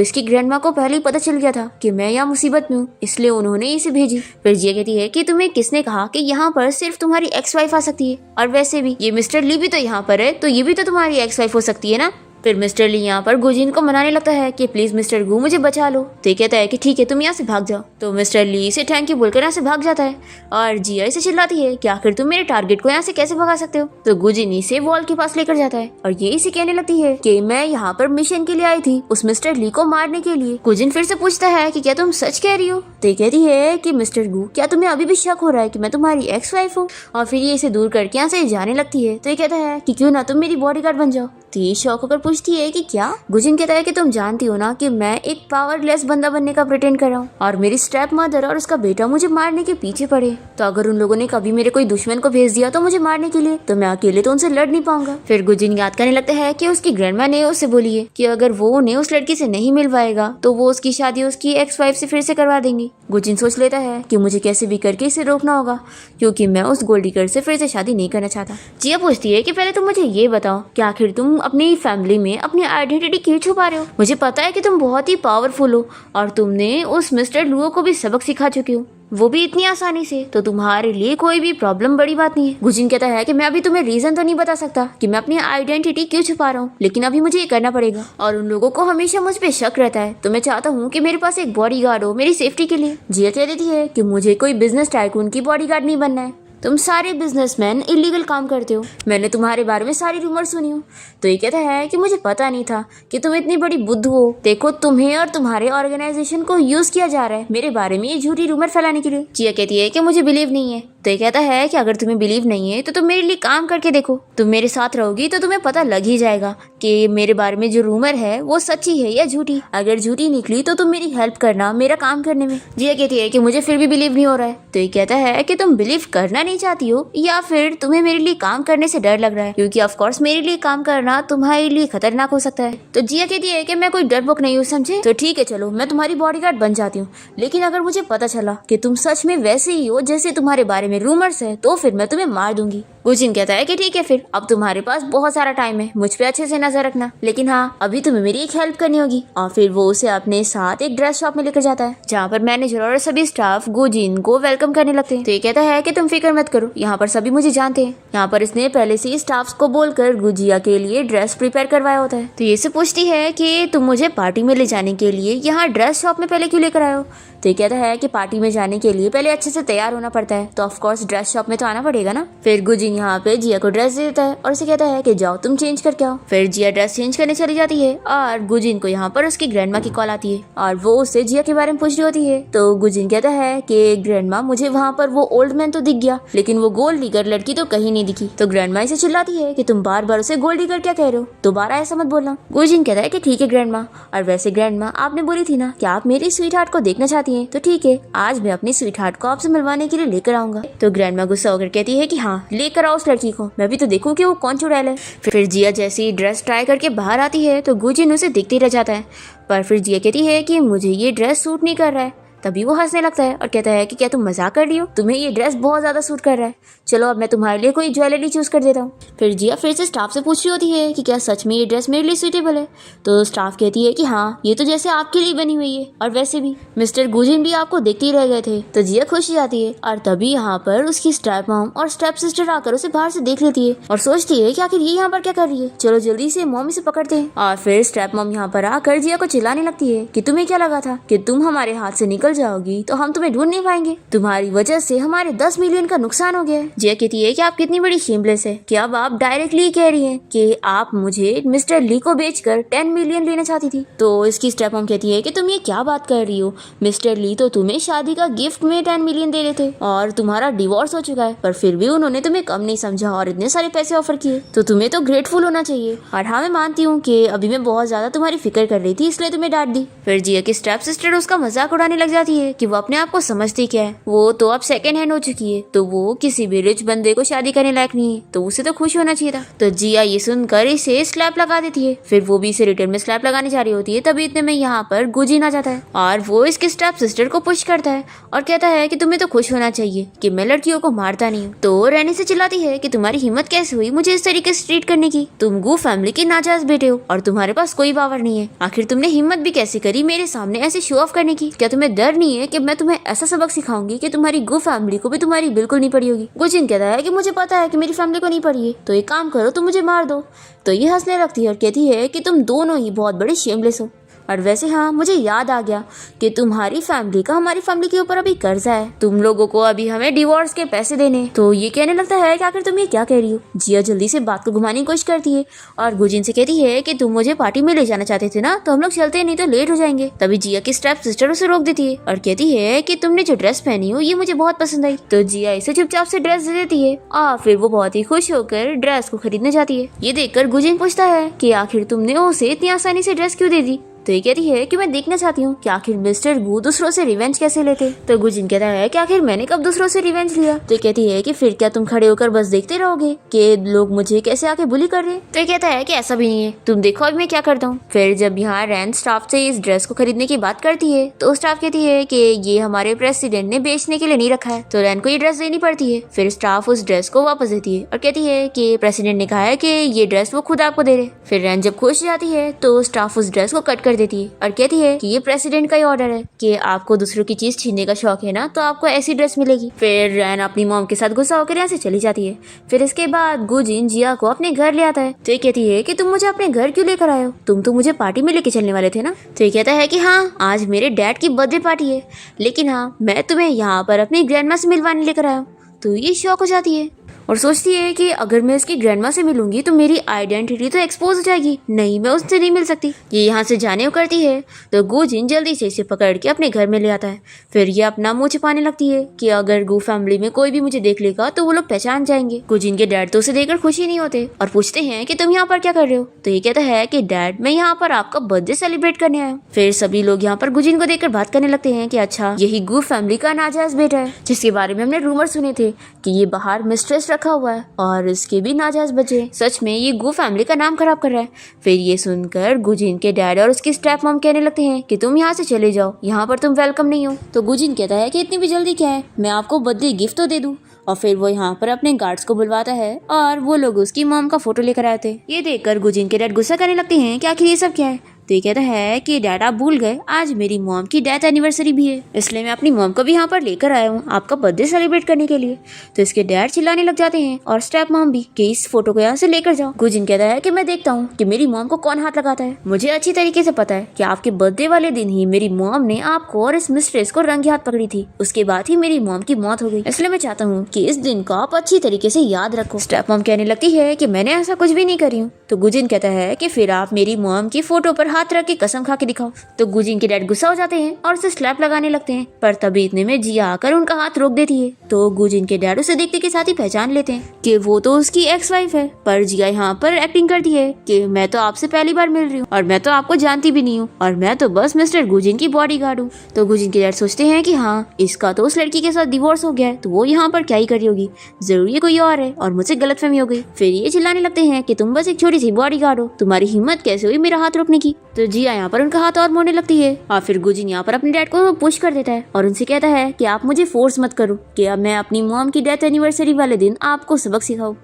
इसकी ग्रैंडमा को पहले ही पता चल गया था कि मैं यहाँ मुसीबत में हूँ, इसलिए उन्होंने इसे भेजी। फिर जिया कहती है कि तुम्हें किसने कहा कि यहाँ पर सिर्फ तुम्हारी एक्स वाइफ आ सकती है, और वैसे भी ये मिस्टर ली भी तो यहाँ पर है, तो ये भी तो तुम्हारी एक्स वाइफ हो सकती है ना। फिर मिस्टर ली यहाँ पर गुजिन को मनाने लगता है कि प्लीज मिस्टर गू मुझे बचा लो। तो कहता है कि ठीक है तुम यहाँ से भाग जाओ। तो मिस्टर ली इसे थैंक यू बोलकर यहाँ से भाग जाता है और जिया इसे चिल्लाती है कि आखिर तुम मेरे टारगेट को यहाँ से कैसे भगा सकते हो। तो गुजिन इसे वॉल के पास लेकर जाता है और ये इसे कहने लगती है कि मैं यहाँ पर मिशन के लिए आई थी उस मिस्टर ली को मारने के लिए। गुजिन फिर से पूछता है कि क्या तुम सच कह रही हो। तो कहती है कि मिस्टर गू क्या तुम्हें अभी भी शक हो रहा है कि मैं तुम्हारी एक्स वाइफ हूँ, और फिर ये इसे दूर करके यहाँ से जाने लगती है। तो ये कहता है कि क्यों ना तुम मेरी बॉडीगार्ड बन जाओ। तो ये शौक होकर पूछती है कि क्या। गुजिन कहता है कि तुम जानती हो ना कि मैं एक पावरलेस बंदा बनने का प्रिटेंड कर रहा हूँ, और मेरी स्टेप मदर और उसका बेटा मुझे मारने के पीछे पड़े, तो अगर उन लोगों ने कभी मेरे कोई दुश्मन को भेज दिया तो मुझे मारने के लिए, तो मैं अकेले तो उनसे लड़ नहीं पाऊंगा। फिर गुजिन याद करने लगता है कि उसकी ग्रैंडमा ने उससे बोली है कि अगर वो उन्हें उस लड़की से नहीं मिलवाएगा तो वो उसकी शादी उसकी एक्स वाइफ से फिर से करवा देंगी। गुजिन सोच लेता है कि मुझे कैसे भी करके इसे रोकना होगा, क्योंकि मैं उस गोल्ड डिगर से फिर से शादी नहीं करना चाहता। जिया पूछती है कि पहले तुम मुझे ये बताओ कि आखिर तुम अपनी फैमिली में अपनी आइडेंटिटी क्यों छुपा रहे हो। मुझे पता है कि तुम बहुत ही पावरफुल हो और तुमने उस मिस्टर लुओ को भी सबक सिखा चुकी हो, वो भी इतनी आसानी से, तो तुम्हारे लिए कोई भी प्रॉब्लम बड़ी बात नहीं है। गुजिन कहता है कि मैं अभी तुम्हें रीजन तो नहीं बता सकता कि मैं अपनी आइडेंटिटी क्यों छुपा रहा हूँ, लेकिन अभी मुझे ये करना पड़ेगा, और उन लोगों को हमेशा मुझ पे शक रहता है, तो मैं चाहता हूँ कि मेरे पास एक बॉडीगार्ड हो मेरी सेफ्टी के लिए। जिया कह देती है कि मुझे कोई बिजनेस टाइकून की बॉडीगार्ड नहीं बनना है, तुम सारे बिजनेसमैन इलीगल काम करते हो, मैंने तुम्हारे बारे में सारी रूमर सुनी हो। तो ये कहता है कि मुझे पता नहीं था कि तुम इतनी बड़ी बुद्धू हो, देखो तुम्हें और तुम्हारे ऑर्गेनाइजेशन को यूज किया जा रहा है मेरे बारे में ये झूठी रूमर फैलाने के लिए। जिया कहती है कि मुझे बिलीव नहीं है। तो ये कहता है कि अगर तुम्हें बिलीव नहीं है तो तुम मेरे लिए काम करके देखो, तुम मेरे साथ रहोगी तो तुम्हें पता लग ही जाएगा कि मेरे बारे में जो रूमर है वो सच्ची है या झूठी। अगर झूठी निकली तो तुम मेरी हेल्प करना मेरा काम करने में। जिया कहती है कि मुझे फिर भी बिलीव नहीं हो रहा है। तो ये कहता है कि तुम बिलीव करना नहीं चाहती हो या फिर तुम्हें मेरे लिए काम करने से डर लग रहा है, क्योंकि ऑफ कोर्स मेरे लिए काम करना तुम्हारे लिए खतरनाक हो सकता है। तो जिया कहती है कि मैं कोई डरपोक नहीं हूँ, समझे। तो ठीक है चलो मैं तुम्हारी बॉडीगार्ड बन जाती हूँ, लेकिन अगर मुझे पता चला कि तुम सच में वैसे ही हो जैसे तुम्हारे बारे में रूमर्स है तो फिर मैं तुम्हें मार दूंगी। गुजिन कहता है कि ठीक है फिर, अब तुम्हारे पास बहुत सारा टाइम है, मुझ पे अच्छे से नजर रखना, लेकिन हाँ अभी तुम्हें मेरी एक हेल्प करनी होगी। और फिर वो उसे अपने साथ एक ड्रेस शॉप में लेकर जाता है जहाँ पर मैनेजर और सभी स्टाफ गुजिन को वेलकम करने लगते हैं। तो ये कहता है कि तुम फिक्र मत करो, यहाँ पर सभी मुझे जानते हैं। यहाँ पर इसने पहले से ही स्टाफ को बोलकर गुजिया के लिए ड्रेस प्रिपेयर करवाया होता है। तो ये से पूछती है कि तुम मुझे पार्टी में ले जाने के लिए यहाँ ड्रेस शॉप में पहले क्यों लेकर आए हो। तो ये कहता है कि पार्टी में जाने के लिए पहले अच्छे से तैयार होना पड़ता है, तो ऑफ कोर्स ड्रेस शॉप में तो आना पड़ेगा ना। फिर गुजिन यहाँ पे जिया को ड्रेस दे देता है और उसे कहता है कि जाओ तुम चेंज करके आओ। फिर जिया ड्रेस चेंज करने चली जाती है और गुजिन को यहाँ पर उसकी ग्रैंडमा की कॉल आती है और वो उससे जिया के बारे में पूछ रही होती है। तो गुजिन कहता है कि ग्रैंडमा मुझे वहाँ पर वो ओल्ड मैन तो दिख गया, लेकिन वो गोल्ड डिगर लड़की तो कहीं नहीं दिखी। तो ग्रैंडमा इसे चिल्लाती है कि तुम बार बार उसे गोल्ड डिगर क्या कह रहे हो, दोबारा ऐसा मत बोलना। गुजिन कहता है कि ठीक है ग्रैंडमा, और वैसे ग्रैंडमा आपने बोली थी ना कि आप मेरी स्वीट हार्ट को देखना चाहती हैं, तो ठीक है आज मैं अपनी स्वीट हार्ट को आपसे मिलवाने के लिए लेकर आऊंगा। तो ग्रैंडमा गुस्सा होकर कहती है कि हाँ लेकर आओ उस लड़की को, मैं भी तो देखूं कि वो कौन चुड़ैल है। फिर जिया जैसी ड्रेस ट्राई करके बाहर आती है तो गुजिन उसे देखते रह जाता है, पर फिर जिया कहती है कि मुझे ये ड्रेस सूट नहीं कर रहा है। तभी वो हंसने लगता है और कहता है कि क्या तुम मजाक कर रही हो, तुम्हें ये ड्रेस बहुत ज्यादा सूट कर रहा है, चलो अब मैं तुम्हारे लिए कोई ज्वेलरी चूज कर देता हूँ। फिर जिया फिर से स्टाफ से पूछ रही होती है कि क्या सच में ये ड्रेस मेरे लिए सूटेबल है। तो स्टाफ कहती है कि हाँ ये तो जैसे आपके लिए बनी हुई है, और वैसे भी मिस्टर गुजिन भी आपको देखते ही रह गए थे। तो जिया खुश जाती है और तभी यहाँ पर उसकी स्टेप मॉम और स्टेप सिस्टर आकर उसे बाहर से देख लेती है और सोचती है कि आखिर ये यहाँ पर क्या कर रही है, चलो जल्दी से मॉम इसे पकड़ते हैं। और फिर स्टेप मॉम यहाँ पर आकर जिया को चिल्लाने लगती है कि तुम्हें क्या लगा था कि तुम हमारे हाथ से निकल जाओगी तो हम तुम्हें ढूंढ नहीं पाएंगे, तुम्हारी वजह से हमारे 10 मिलियन का नुकसान हो गया है। जिया कहती है कि आप कितनी बड़ी शेमलेस है कि अब आप डायरेक्टली कह रही हैं कि आप मुझे मिस्टर ली को बेचकर 10 मिलियन लेना चाहती थी। तो इसकी स्टेप मॉम कहती है कि तुम ये क्या बात कर रही हो, मिस्टर ली तो तुम्हें शादी का गिफ्ट में 10 मिलियन दे रहे थे और तुम्हारा डिवोर्स हो चुका है, पर फिर भी उन्होंने तुम्हें कम नहीं समझा और इतने सारे पैसे ऑफर किए, तो तुम्हें तो ग्रेटफुल होना चाहिए। और हाँ मैं मानती हूँ कि अभी मैं बहुत ज्यादा तुम्हारी फिक्र कर रही थी इसलिए तुम्हें डांट दी। फिर जिया की स्टेप सिस्टर उसका मजाक उड़ाने लग जाती है कि वो अपने आप को समझती क्या है, वो तो अब सेकंड हैंड हो चुकी है, तो वो किसी भी रिच बंदे को शादी करने लायक नहीं है, तो उसे तो खुश होना चाहिए था। तो जिया ये सुनकर इसे स्लैप लगा देती है, फिर वो भी इसे रिटर्न में स्लैप लगाने जा रही होती है, तभी इतने में यहाँ पर गुजिन आ जाता है और वो इसके स्टेप सिस्टर को पुश करता है और कहता है कि तुम्हें तो खुश होना चाहिए कि मैं लड़कियों को मारता नहीं हूँ। तो रैनी से चिल्लाती है कि तुम्हारी हिम्मत कैसे हुई मुझे इस तरीके से ट्रीट करने की, तुम गू फैमिली के नाजायज बेटे हो और तुम्हारे पास कोई पावर नहीं है, आखिर तुमने हिम्मत भी कैसे करी मेरे सामने ऐसे शो ऑफ करने की, क्या तुम्हें डर नहीं है कि मैं तुम्हें ऐसा सबक सिखाऊंगी कि तुम्हारी गू फैमिली को भी तुम्हारी बिल्कुल नहीं पड़ी होगी। गुजिन कहता है कि मुझे पता है कि मेरी फैमिली को नहीं पड़ी है, तो एक काम करो तुम मुझे मार दो। तो ये हंसने लगती है और कहती है कि तुम दोनों ही बहुत बड़े शेमलेस हो, और वैसे हाँ मुझे याद आ गया कि तुम्हारी फैमिली का हमारी फैमिली के ऊपर अभी कर्जा है, तुम लोगों को अभी हमें डिवोर्स के पैसे देने। तो ये कहने लगता है कि आखिर तुम ये क्या कह रही हो। जिया जल्दी से बात को घुमाने की कोशिश करती है और गुजिन से कहती है कि तुम मुझे पार्टी में ले जाना चाहते थे ना, तो हम लोग चलते नहीं तो लेट हो जाएंगे। तभी जिया की स्टेप सिस्टर उसे रोक देती है और कहती है कि तुमने जो ड्रेस पहनी हो ये मुझे बहुत पसंद आई। तो जिया इसे चुपचाप से ड्रेस दे देती है और फिर वो बहुत ही खुश होकर ड्रेस को खरीदने जाती है। ये देखकर गुजिन पूछता है कि आखिर तुमने उसे इतनी आसानी से ड्रेस क्यों दे दी। तो ये कहती है कि मैं देखना चाहती हूँ कि आखिर मिस्टर गू दूसरों से रिवेंज कैसे लेते। तो गुजिन कहता है कि आखिर मैंने कब दूसरों से रिवेंज लिया। तो ये कहती है कि फिर क्या तुम खड़े होकर बस देखते रहोगे कि लोग मुझे कैसे आके बुली कर रहे हैं। तो ये कहता है कि ऐसा भी नहीं है, तुम देखो अभी मैं क्या करता हूँ। फिर जब यहाँ रैन स्टाफ से इस ड्रेस को खरीदने की बात करती है तो स्टाफ कहती है कि ये हमारे प्रेसिडेंट ने बेचने के लिए नहीं रखा है, तो रैन को ये ड्रेस देनी पड़ती है। फिर स्टाफ उस ड्रेस को वापस देती है और कहती है कि प्रेसिडेंट ने कहा है कि ये ड्रेस वो खुद आपको दे रहे। फिर रैन जब खुश जाती है तो स्टाफ उस ड्रेस को कट कर देती है और कहती है कि ये प्रेसिडेंट का ही ऑर्डर है कि आपको दूसरों की चीज छीनने का शौक है ना, तो आपको ऐसी ड्रेस मिलेगी। फिर रैन अपनी मॉम के साथ गुस्सा होकर यहाँ से चली जाती है। फिर इसके बाद गुजिन जिया को अपने घर ले आता है। तो ये कहती है कि तुम मुझे अपने घर क्यों लेकर आए हो, तुम तो मुझे पार्टी में लेके चलने वाले थे ना। तो ये कहता है कि हाँ आज मेरे डैड की बर्थडे पार्टी है, लेकिन हाँ मैं तुम्हें यहाँ पर अपनी ग्रैंडमा से मिलवाने लेकर आया हूँ। तो ये शौक हो जाती है और सोचती है कि अगर मैं इसकी ग्रैंडमा से मिलूंगी तो मेरी आइडेंटिटी तो एक्सपोज हो जाएगी, नहीं मैं उससे नहीं मिल सकती। ये यहाँ से जाने को करती है तो गुजिन जल्दी से इसे पकड़ के अपने घर में ले आता है। फिर ये अपना मुंह छिपाने लगती है कि अगर गू फैमिली में कोई भी मुझे देख लेगा तो वो लोग पहचान जाएंगे। गुजिन के डैड तो उसे देखकर खुशी नहीं होते और पूछते हैं कि तुम यहाँ पर क्या कर रहे हो। तो ये कहता है कि डैड मैं यहाँ पर आपका बर्थडे सेलिब्रेट करने आया हूँ। फिर सभी लोग यहाँ पर गुजिन को देखकर बात करने लगते हैं कि अच्छा यही गू फैमिली का नाजायज बेटा है जिसके बारे में हमने रूमर सुने थे कि ये बाहर मिस्ट्रेस रखा हुआ है और इसके भी नाजायज बच्चे, सच में ये गू फैमिली का नाम खराब कर रहा है। फिर ये सुनकर गुजिन के डैड और उसकी स्टेप मॉम कहने लगते हैं कि तुम यहाँ से चले जाओ, यहाँ पर तुम वेलकम नहीं हो। तो गुजिन कहता है कि इतनी भी जल्दी क्या है, मैं आपको बर्थडे गिफ्ट तो दे दूं। और फिर वो यहाँ पर अपने गार्ड्स को बुलवाता है और वो लोग उसकी मॉम का फोटो लेकर आए थे। ये देखकर गुजिन के डैड गुस्सा करने लगते हैं कि आखिर ये सब क्या है। तो ये कहता है कि डैड आप भूल गए, आज मेरी मॉम की डेथ एनिवर्सरी भी है, इसलिए मैं अपनी मॉम को भी यहाँ पर लेकर आया हूँ आपका बर्थडे सेलिब्रेट करने के लिए। तो इसके डैड चिल्लाने लग जाते हैं और स्टेप मॉम भी कि इस फोटो को यहाँ से लेकर जाओ। गुजिन कहता है कि मैं देखता हूँ कि मेरी मॉम को कौन हाथ लगाता है। मुझे अच्छी तरीके से पता है कि आपके बर्थडे वाले दिन ही मेरी मॉम ने आपको और इस मिस्ट्रेस को रंगे हाथ पकड़ी थी, उसके बाद ही मेरी मॉम की मौत हो गई, इसलिए मैं चाहता हूँ कि इस दिन को आप अच्छी तरीके से याद रखो। स्टेप मॉम कहने लगती है कि मैंने ऐसा कुछ भी नहीं करी हूँ। तो गुजिन कहता है कि फिर आप मेरी मॉम की फोटो पर हाथ रख के कसम खा के दिखाओ। तो गुजिन के डैड गुस्सा हो जाते हैं और उसे स्लैप लगाने लगते हैं, पर तभी इतने में जिया आकर उनका हाथ रोक देती है। तो गुजिन के डैड उसे देखते के साथ ही पहचान लेते हैं कि वो तो उसकी एक्स वाइफ है, पर जिया यहाँ पर एक्टिंग करती है कि मैं तो आपसे पहली बार मिल रही हूँ और मैं तो आपको जानती भी नहीं हूँ और मैं तो बस मिस्टर गुजिन की बॉडीगार्ड हूँ। तो गुजिन के डैड सोचते हैं कि हाँ, इसका तो उस लड़की के साथ डिवोर्स हो गया है, तो वो यहाँ पर क्या ही कर रही होगी, जरूर ये कोई और है और मुझसे गलतफहमी हो गई। फिर ये चिल्लाने लगते हैं कि तुम बस एक छोटी सी बॉडीगार्ड हो, तुम्हारी हिम्मत कैसे हुई मेरा हाथ रोकने की। तो जिया यहाँ पर उनका हाथ और मोड़ने लगती है और फिर गुजिन यहाँ पर अपने डैड को पुश कर देता है और उनसे कहता है कि आप मुझे फोर्स मत करो कि अब मैं अपनी मॉम की डेथ एनिवर्सरी वाले दिन आपको सबक सिखाऊं।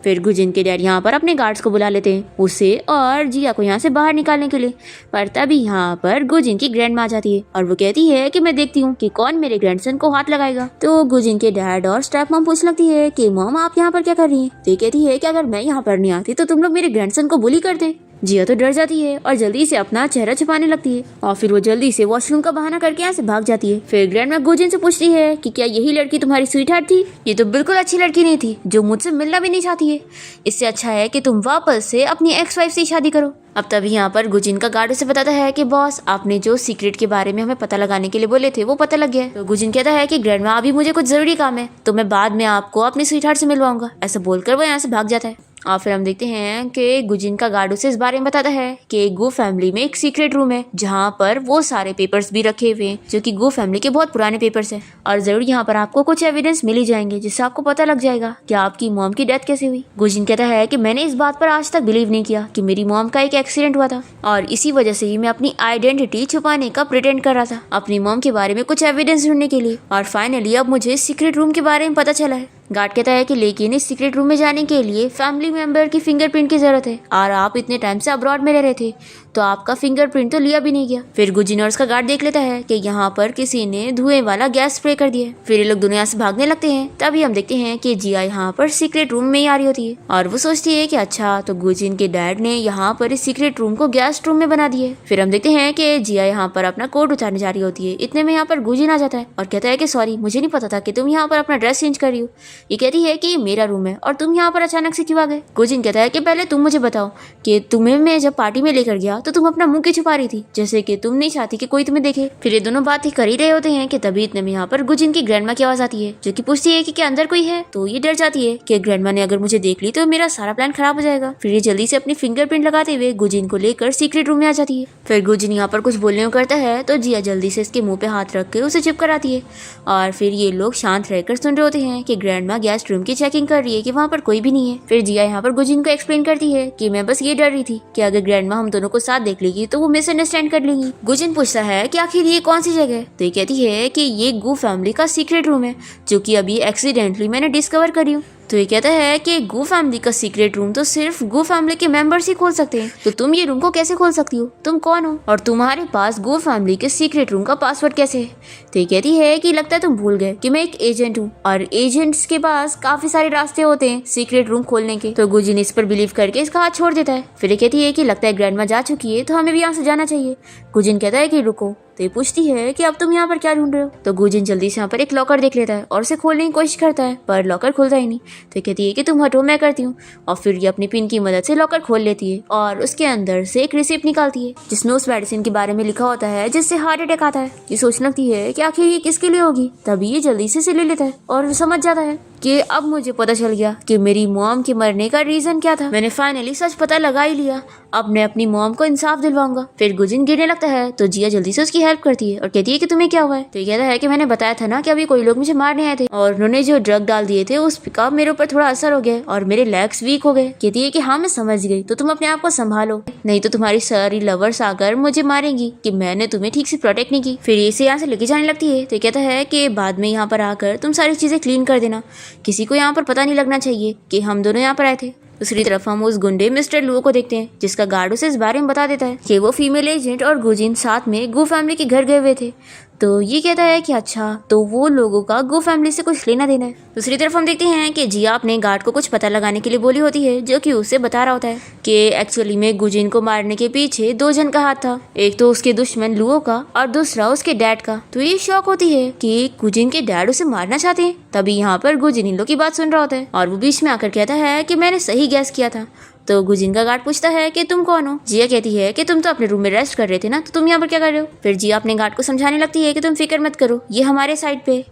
फिर गुजिन के डैड यहाँ पर अपने गार्ड्स को बुला लेते हैं उसे और जिया को यहाँ से बाहर निकालने के लिए, पर तभी यहाँ पर गुजिन की ग्रैंड माँ आ जाती है और वो कहती है कि मैं देखती हूँ कि कौन मेरे ग्रैंडसन को हाथ लगाएगा। तो गुजिन के डैड और स्टेप मॉम पूछ लगती है कि मॉम आप यहाँ पर क्या कर रही हैं। तो ये कहती है कि अगर मैं यहाँ पर नहीं आती तो तुम लोग मेरे ग्रैंडसन को बुली करते। जिया तो डर जाती है और जल्दी से अपना चेहरा छुपाने लगती है और फिर वो जल्दी से वॉशरूम का बहाना करके यहाँ से भाग जाती है। फिर ग्रैंडमा गुजिन से पूछती है कि क्या यही लड़की तुम्हारी स्वीटहार्ट थी। ये तो बिल्कुल अच्छी लड़की नहीं थी जो मुझसे मिलना भी नहीं चाहती है, इससे अच्छा है कि तुम वापस से अपनी एक्स वाइफ से शादी करो। अब तभी यहाँ पर गुजिन का गार्ड उसे बताता है कि बॉस आपने जो सीक्रेट के बारे में हमें पता लगाने के लिए बोले थे वो पता लग गया है। तो गुजिन कहता है कि ग्रैंडमा अभी मुझे कुछ जरूरी काम है, तो मैं बाद में आपको अपनी स्वीटहार्ट से मिलवाऊंगा। ऐसा बोलकर वो यहाँ से भाग जाता है और फिर हम देखते हैं कि गुजिन का गार्ड उसे इस बारे में बताता है कि गो फैमिली में एक सीक्रेट रूम है जहाँ पर वो सारे पेपर्स भी रखे हुए हैं जो कि गो फैमिली के बहुत पुराने पेपर्स हैं और जरूर यहाँ पर आपको कुछ एविडेंस मिल ही जाएंगे जिससे आपको पता लग जाएगा कि आपकी मॉम की डेथ कैसे हुई। गुजिन कहता है कि मैंने इस बात पर आज तक बिलीव नहीं किया कि मेरी मॉम का एक एक्सीडेंट हुआ था और इसी वजह से ही मैं अपनी आइडेंटिटी छुपाने का प्रिटेंड कर रहा था अपनी मॉम के बारे में कुछ एविडेंस ढूंढने के लिए, और फाइनली अब मुझे सीक्रेट रूम के बारे में पता चला है। गार्ड कहता है कि लेकिन इस सीक्रेट रूम में जाने के लिए फैमिली मेंबर की फिंगरप्रिंट की जरूरत है और आप इतने टाइम से अब्रॉड में रह रहे थे तो आपका फिंगरप्रिंट तो लिया भी नहीं गया। फिर गुजिन और उसका गार्ड देख लेता है कि यहाँ पर किसी ने धुएं वाला गैस स्प्रे कर दिया। फिर ये लोग दुनिया से भागने लगते हैं। तभी हम देखते हैं कि जिया यहाँ पर सीक्रेट रूम में ही आ रही होती है और वो सोचती है कि अच्छा तो गुजिन के डैड ने यहाँ पर इस सीक्रेट रूम को गेस्ट रूम में बना दिया है। फिर हम देखते हैं कि जिया यहाँ पर अपना कोट उतारने जा रही होती है। इतने में यहाँ पर गुजिन आ जाता है और कहता है कि सॉरी मुझे नहीं पता था कि तुम यहाँ पर अपना ड्रेस चेंज कर रही हो। ये कहती है कि मेरा रूम है और तुम यहाँ पर अचानक से क्यों आ गए। गुजिन कहता है कि पहले तुम मुझे बताओ कि तुम्हें मैं जब पार्टी में लेकर गया तो तुम अपना मुंह क्यों छुपा रही थी, जैसे कि तुम नहीं चाहती कि कोई तुम्हें देखे। फिर ये दोनों बात ही कर ही रहे होते हैं कि तभी इतने में यहाँ पर गुजिन की ग्रैंडमा की आवाज आती है जो कि पूछती है कि क्या अंदर कोई है। तो ये डर जाती है कि ग्रैंडमा ने अगर मुझे देख ली तो मेरा सारा प्लान खराब हो जाएगा। फिर ये जल्दी से अपनी फिंगरप्रिंट लगाते हुए गुजिन को लेकर सीक्रेट रूम में आ जाती है। फिर गुजिन यहाँ पर कुछ बोलने को करता है तो जिया जल्दी से इसके मुंह पे हाथ रख कर उसे चुप कराती है और फिर ये लोग शांत रहकर सुन रहे होते हैं कि ग्रैंडमा गेस्ट रूम की चेकिंग कर रही है कि वहाँ पर कोई भी नहीं है। फिर जिया यहाँ पर गुजिन को एक्सप्लेन करती है कि मैं बस ये डर रही थी कि अगर ग्रैंडमा हम दोनों को साथ देख लेगी तो वो मिसअंडरस्टैंड कर लेंगी। गुजिन पूछता है कि आखिर ये कौन सी जगह है। तो ये कहती है कि ये गू फैमिली का सीक्रेट रूम है जो कि अभी एक्सीडेंटली मैंने डिस्कवर करी हूँ। तो ये कहता है कि गो फैमिली का सीक्रेट रूम तो सिर्फ गो फैमिली के मेंबर्स ही खोल सकते हैं, तो तुम ये रूम को कैसे खोल सकती हो, तुम कौन हो और तुम्हारे पास गो फैमिली के सीक्रेट रूम का पासवर्ड कैसे है। तो ये कहती है कि लगता है तुम भूल गए कि मैं एक एजेंट हूँ और एजेंट्स के पास काफी सारे रास्ते होते हैं सीक्रेट रूम खोलने के। तो गुजिन इस पर बिलीव करके इसका हाथ छोड़ देता है। फिर ये कहती है कि लगता है ग्रैंडमा जा चुकी है तो हमें भी यहाँ से जाना चाहिए। गुजिन कहता है कि रुको। तो ये पूछती है कि अब तुम यहाँ पर क्या ढूंढ रहे हो। तो गुजिन जल्दी से यहाँ पर एक लॉकर देख लेता है और उसे खोलने की कोशिश करता है पर लॉकर खुलता ही नहीं। तो कहती है कि तुम हटो मैं करती हूँ और फिर ये अपनी पिन की मदद से लॉकर खोल लेती है और उसके अंदर से एक रिसिप्ट निकालती है जिसमें उस मेडिसिन के बारे में लिखा होता है जिससे हार्ट अटैक आता है। ये सोचने लगती है कि आखिर ये किसके लिए होगी। तभी ये जल्दी से ले लेता है और समझ जाता है कि अब मुझे पता चल गया कि मेरी मॉम के मरने का रीजन क्या था। मैंने फाइनली सच पता लगा ही लिया, अब मैं अपनी मॉम को इंसाफ दिलवाऊंगा। फिर गुजिन गिरने लगता है तो जिया जल्दी से उसकी हेल्प करती है और कहती है कि तुम्हें क्या हुआ है। तो ये कहता है कि मैंने बताया था ना कि अभी कोई लोग मुझे मारने आए थे और उन्होंने जो ड्रग डाल दिए थे उसका मेरे ऊपर थोड़ा असर हो गया और मेरे लेग्स वीक हो गए। कहती है कि हाँ मैं समझ गई, तो तुम अपने आप को संभालो नहीं तो तुम्हारी सारी लवर्स आकर मुझे मारेंगी कि मैंने तुम्हें ठीक से प्रोटेक्ट नहीं की। फिर इसे यहाँ से लेके जाने लगती है। तो कहता है कि बाद में यहाँ पर आकर तुम सारी चीजें क्लीन कर देना किसी को यहाँ पर पता नहीं लगना चाहिए कि हम दोनों यहाँ पर आए थे। दूसरी तरफ हम उस गुंडे मिस्टर लुओ को देखते हैं, जिसका गार्ड उसे इस बारे में बता देता है कि वो फीमेल एजेंट और गुजिन साथ में गु फैमिली के घर गए हुए थे। तो ये कहता है कि अच्छा, तो वो लोगों का गु फैमिली से कुछ लेना देना है। दूसरी तरफ हम देखते हैं कि जिया अपने गार्ड को कुछ पता लगाने के लिए बोली होती है, जो कि उसे बता रहा होता है कि एक्चुअली में गुजिन को मारने के पीछे 2 जन का हाथ था। एक तो उसके दुश्मन लुओ का और दूसरा उसके डैड का। तो ये शौक होती है कि गुजिन के डैड उसे मारना चाहते हैं। तभी यहाँ पर गुजिन इन लोग की बात सुन रहा होता है और वो बीच में आकर कहता है कि मैंने सही गैस किया था। तो गुजिन का गार्ड पूछता है कि तुम कौन हो। जिया कहती है कि तुम तो अपने रूम में रेस्ट कर रहे थे ना, तो तुम यहाँ पर क्या कर रहे हो। फिर जिया अपने गार्ड को समझाने लगती है कि तुम फिक्र मत करो, ये हमारे साइड पे।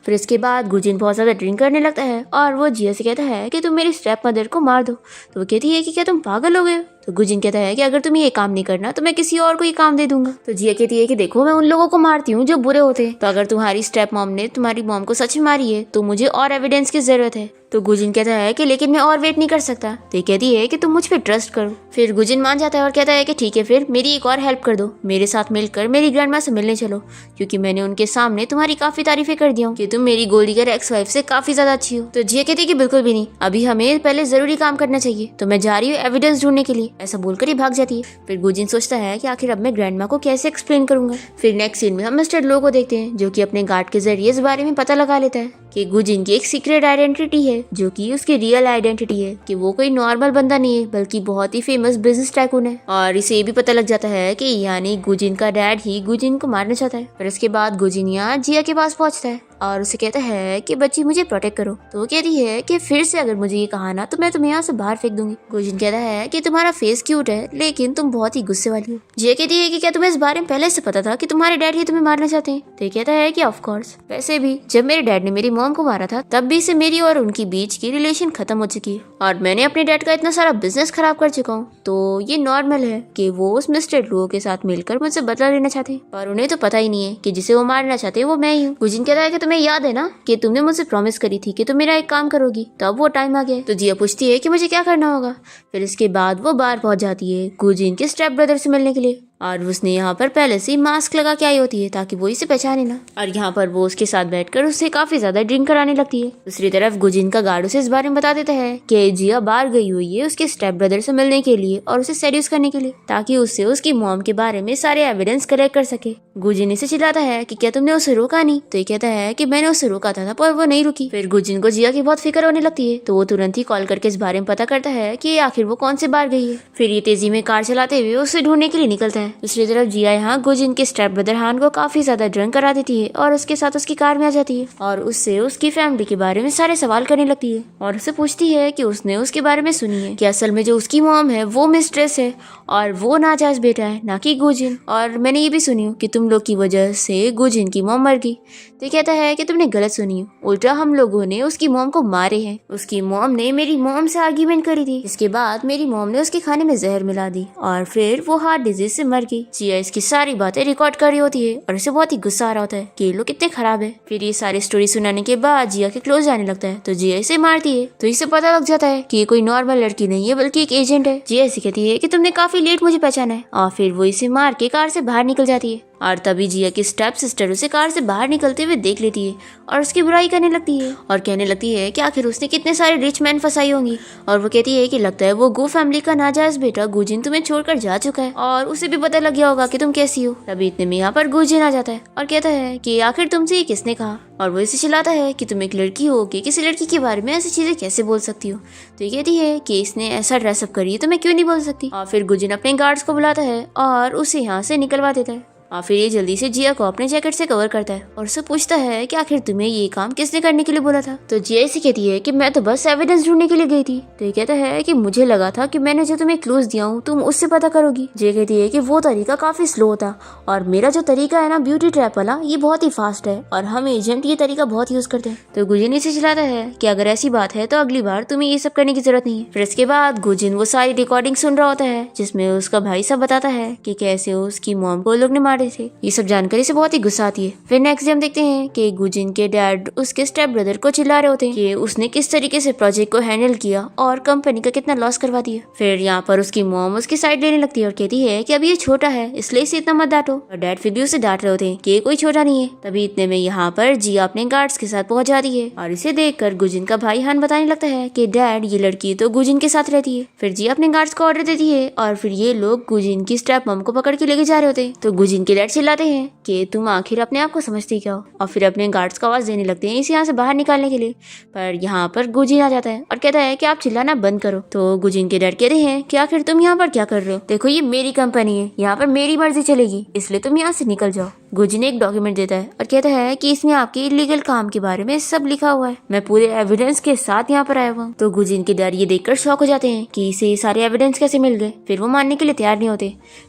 फिर इसके बाद गुजिन बहुत ज़्यादा ड्रिंक करने लगता है और वो जिया से कहता है कि तुम मेरी स्टेप मदर को मार दो। तो वो कहती है कि क्या तुम पागल हो गए हो। तो गुजिन कहता है कि अगर तुम ये काम नहीं करना तो मैं किसी और को ये काम दे दूंगा। तो जिया कहती है कि देखो, मैं उन लोगों को मारती हूँ जो बुरे होते हैं, तो अगर तुम्हारी स्टेप मॉम ने तुम्हारी मॉम को सच में मारी है तो मुझे और एविडेंस की जरूरत है। तो गुजिन कहता है कि लेकिन मैं और वेट नहीं कर सकता। तो ये कहती है कि तुम मुझ पे ट्रस्ट करो। फिर गुजिन मान जाता है और कहता है कि ठीक है, फिर मेरी एक और हेल्प कर दो, मेरे साथ मिलकर मेरी ग्रैंड माँ से मिलने चलो, क्योंकि मैंने उनके सामने तुम्हारी काफी तारीफें कर दी हूँ कि तुम मेरी गोल्ड डिगर एक्स वाइफ से काफी ज्यादा अच्छी हो। तो जिया कहती है कि बिल्कुल भी नहीं, अभी हमें पहले जरूरी काम करना चाहिए, तो मैं जा रही हूँ एविडेंस ढूंढने के लिए। ऐसा बोलकर ही भाग जाती है। फिर गुजिन सोचता है कि आखिर अब मैं ग्रैंड माँ को कैसे एक्सप्लेन करूंगा। फिर नेक्स्ट सीन में हम मिस्टर लो को देखते हैं, जो कि अपने गार्ड के जरिए इस बारे में पता लगा लेता है कि गुजिन की एक सीक्रेट आइडेंटिटी है, जो कि उसकी रियल आइडेंटिटी है, कि वो कोई नॉर्मल बंदा नहीं है बल्कि बहुत ही फेमस बिजनेस टाइकून है। और इसे ये भी पता लग जाता है कि यानी गुजिन का डैड ही गुजिन को मारना चाहता है। फिर इसके बाद गुजिन यहाँ जिया के पास पहुंचता है और उसे कहता है कि बच्ची मुझे प्रोटेक्ट करो। तो वो कहती है कि फिर से अगर मुझे ये कहा ना तो मैं तुम्हें यहाँ से बाहर फेंक दूंगी। गुजिन कहता है कि तुम्हारा फेस क्यूट है लेकिन तुम बहुत ही गुस्से वाली हो। जिया कहती है कि क्या तुम्हें इस बारे में पहले से पता था कि तुम्हारे डैड ही तुम्हें मारना चाहते हैं। तो ये कहता है कि ऑफ कोर्स, वैसे भी जब मेरे डैड ने मेरी मॉम को मारा था तब भी से मेरी और उनकी बीच की रिलेशन खत्म हो चुकी है और मैंने अपने डैड का इतना सारा बिजनेस खराब कर चुका हूँ, तो ये नॉर्मल है कि वो उस मिस्टर लुओ के साथ मिलकर मुझसे बदला लेना चाहते हैं, पर उन्हें तो पता ही नहीं है कि जिसे वो मारना चाहते हैं वो मैं ही हूँ। गुजिन कहता है कि तुम्हें याद है ना कि तुमने मुझसे प्रॉमिस करी थी कि तुम मेरा एक काम करोगी, तो अब वो टाइम आ गया। तो जिया पूछती है कि मुझे क्या करना होगा। फिर इसके बाद वो बाहर पहुंच जाती है गुजिन के स्टेप ब्रदर से मिलने के लिए और उसने यहाँ पर पहले से मास्क लगा के आई होती है ताकि वो इसे पहचाने ना। और यहाँ पर वो उसके साथ बैठकर उससे काफी ज्यादा ड्रिंक कराने लगती है। दूसरी तरफ गुजिन का गार्ड उसे इस बारे में बता देता है कि जिया बाहर गई हुई है उसके स्टेप ब्रदर से मिलने के लिए और उसे सेड्यूस करने के लिए, ताकि उससे उसकी मॉम के बारे में सारे एविडेंस कलेक्ट कर सके। गुजिन इसे चिल्लाता है कि क्या तुमने उसे रोका नहीं। तो ये कहता है कि मैंने उसे रोका था पर वो नहीं रुकी। फिर गुजिन को जिया की बहुत फिक्र होने लगती है, तो वो तुरंत ही कॉल करके इस बारे में पता करता है कि आखिर वो कौन से बाहर गई है। फिर ये तेजी में कार चलाते हुए उसे ढूंढने के लिए निकलता है। दूसरी तरफ जिया यहाँ गुजिन के स्टेप ब्रदर हान को काफी ज्यादा ड्रिंक करा देती है और उसके साथ उसकी कार में आ जाती है और उससे उसकी फैमिली के बारे में सारे सवाल करने लगती है और उससे पूछती है कि उसने उसके बारे में सुनी है कि असल में जो उसकी मॉम है वो मिस्ट्रेस है और वो नाजायज बेटा है, ना कि गुजिन। और मैंने ये भी सुनी हो कि तुम लोग की वजह से गुजिन की मॉम मर गई। तो ये कहता है कि तुमने गलत सुनी हो, उल्टा हम लोगों ने उसकी मॉम को मारे हैं। उसकी मॉम ने मेरी मॉम से आर्ग्यूमेंट करी थी, इसके बाद मेरी मॉम ने उसके खाने में जहर मिला दी और फिर वो हार्ट डिजीज से मर गई। जिया इसकी सारी बातें रिकॉर्ड कर रही होती है और इसे बहुत ही गुस्सा आ रहा होता है कि ये लोग कितने खराब है। फिर ये सारी स्टोरी सुनाने के बाद जिया के क्लोज जाने लगता है, तो जिया इसे मारती है। तो इसे पता लग जाता है कि ये कोई नॉर्मल लड़की नहीं है बल्कि एक एजेंट है। जिया इसे कहती है कि तुमने काफी लेट मुझे पहचाना है और फिर वो इसे मार के कार से बाहर निकल जाती है। और तभी जिया की स्टेप सिस्टर उसे कार से बाहर निकलते हुए देख लेती है और उसकी बुराई करने लगती है और कहने लगती है कि आखिर उसने कितने सारे रिच मैन फंसाई होंगी। और वो कहती है कि लगता है वो गो फैमिली का नाजायज बेटा गुजिन तुम्हें छोड़कर जा चुका है और उसे भी पता लग गया होगा कि तुम कैसी हो। तभी इतने में यहाँ पर गुजिन आ जाता है और कहता है कि आखिर तुमसे ये किसने कहा। और वो इसे चिल्लाता है कि तुम एक लड़की हो कि किसी लड़की के बारे में ऐसी चीजें कैसे बोल सकती हो। तो ये कहती है कि इसने ऐसा ड्रेसअप करी है तो मैं क्यों नहीं बोल सकती। और फिर गुजिन अपने गार्ड्स को बुलाता है और उसे यहाँ से निकलवा देता है और फिर ये जल्दी से जिया को अपने जैकेट से कवर करता है और उससे पूछता है कि आखिर तुम्हें ये काम किसने करने के लिए बोला था। तो जिया इसे कहती है कि मैं तो बस एविडेंस ढूंढने के लिए गई थी। तो ये कहता है कि मुझे लगा था कि मैंने जो तुम्हें क्लूज दिया हूँ तुम उससे पता करोगी। जिया कहती है कि वो तरीका काफी स्लो था और मेरा जो तरीका है ना ब्यूटी ट्रैप वाला, ये बहुत ही फास्ट है और हम एजेंट ये तरीका बहुत यूज करते हैं। तो गुजिन इसे चिल्लाता है कि अगर ऐसी बात है तो अगली बार तुम्हें ये सब करने की जरूरत नहीं है। फिर इसके बाद गुजिन वो सारी रिकॉर्डिंग सुन रहा होता है जिसमें उसका भाई सब बताता है कि कैसे उसकी मॉम को लोग ने मार रहे थे। ये सब जानकर इसे बहुत ही गुस्सा आती है। फिर नेक्स्ट डे हम देखते हैं कि गुजिन के डैड उसके स्टेप ब्रदर को चिल्ला रहे होते हैं कि उसने किस तरीके से प्रोजेक्ट को हैंडल किया और कंपनी का कितना लॉस करवा दिया। फिर यहाँ पर उसकी मॉम उसकी साइड लेने लगती है और कहती है कि अभी ये छोटा है इसलिए इसे इतना मत डांटो। और डैड फिर भी उसे डांट रहे होते हैं कि कोई छोटा नहीं है। तभी इतने में यहाँ पर जिया अपने गार्ड्स के साथ पहुंच जाती है और इसे देखकर गुजिन का भाई हान बताने लगता है कि डैड ये लड़की तो गुजिन के साथ रहती है। फिर जिया अपने गार्ड्स को ऑर्डर देती है और फिर ये लोग गुजिन की स्टेप मॉम को पकड़ के लेके जा रहे होते हैं। तो गुजिन के डैड चिल्लाते हैं कि तुम आखिर अपने आप को समझती क्या हो, और फिर अपने गार्ड्स को आवाज देने लगते हैं इसे यहाँ से बाहर निकालने के लिए। पर यहाँ पर गुजिन आ जाता है और कहता है कि आप चिल्लाना बंद करो। तो गुजिन के डैड कहते हैं कि आखिर तुम यहाँ पर क्या कर रहे हो, देखो ये मेरी कंपनी है, यहाँ पर मेरी मर्जी चलेगी, इसलिए तुम यहाँ से निकल जाओ। गुजिन एक डॉक्यूमेंट देता है और कहता है कि इसमें आपके इलीगल काम के बारे में सब लिखा हुआ है, मैं पूरे एविडेंस के साथ यहाँ पर आया हुआ हूँ। तो गुजिन के डैड ये देखकर शॉक हो जाते हैं कि इसे सारे एविडेंस कैसे मिल गए। फिर वो मानने के लिए तैयार नहीं होते।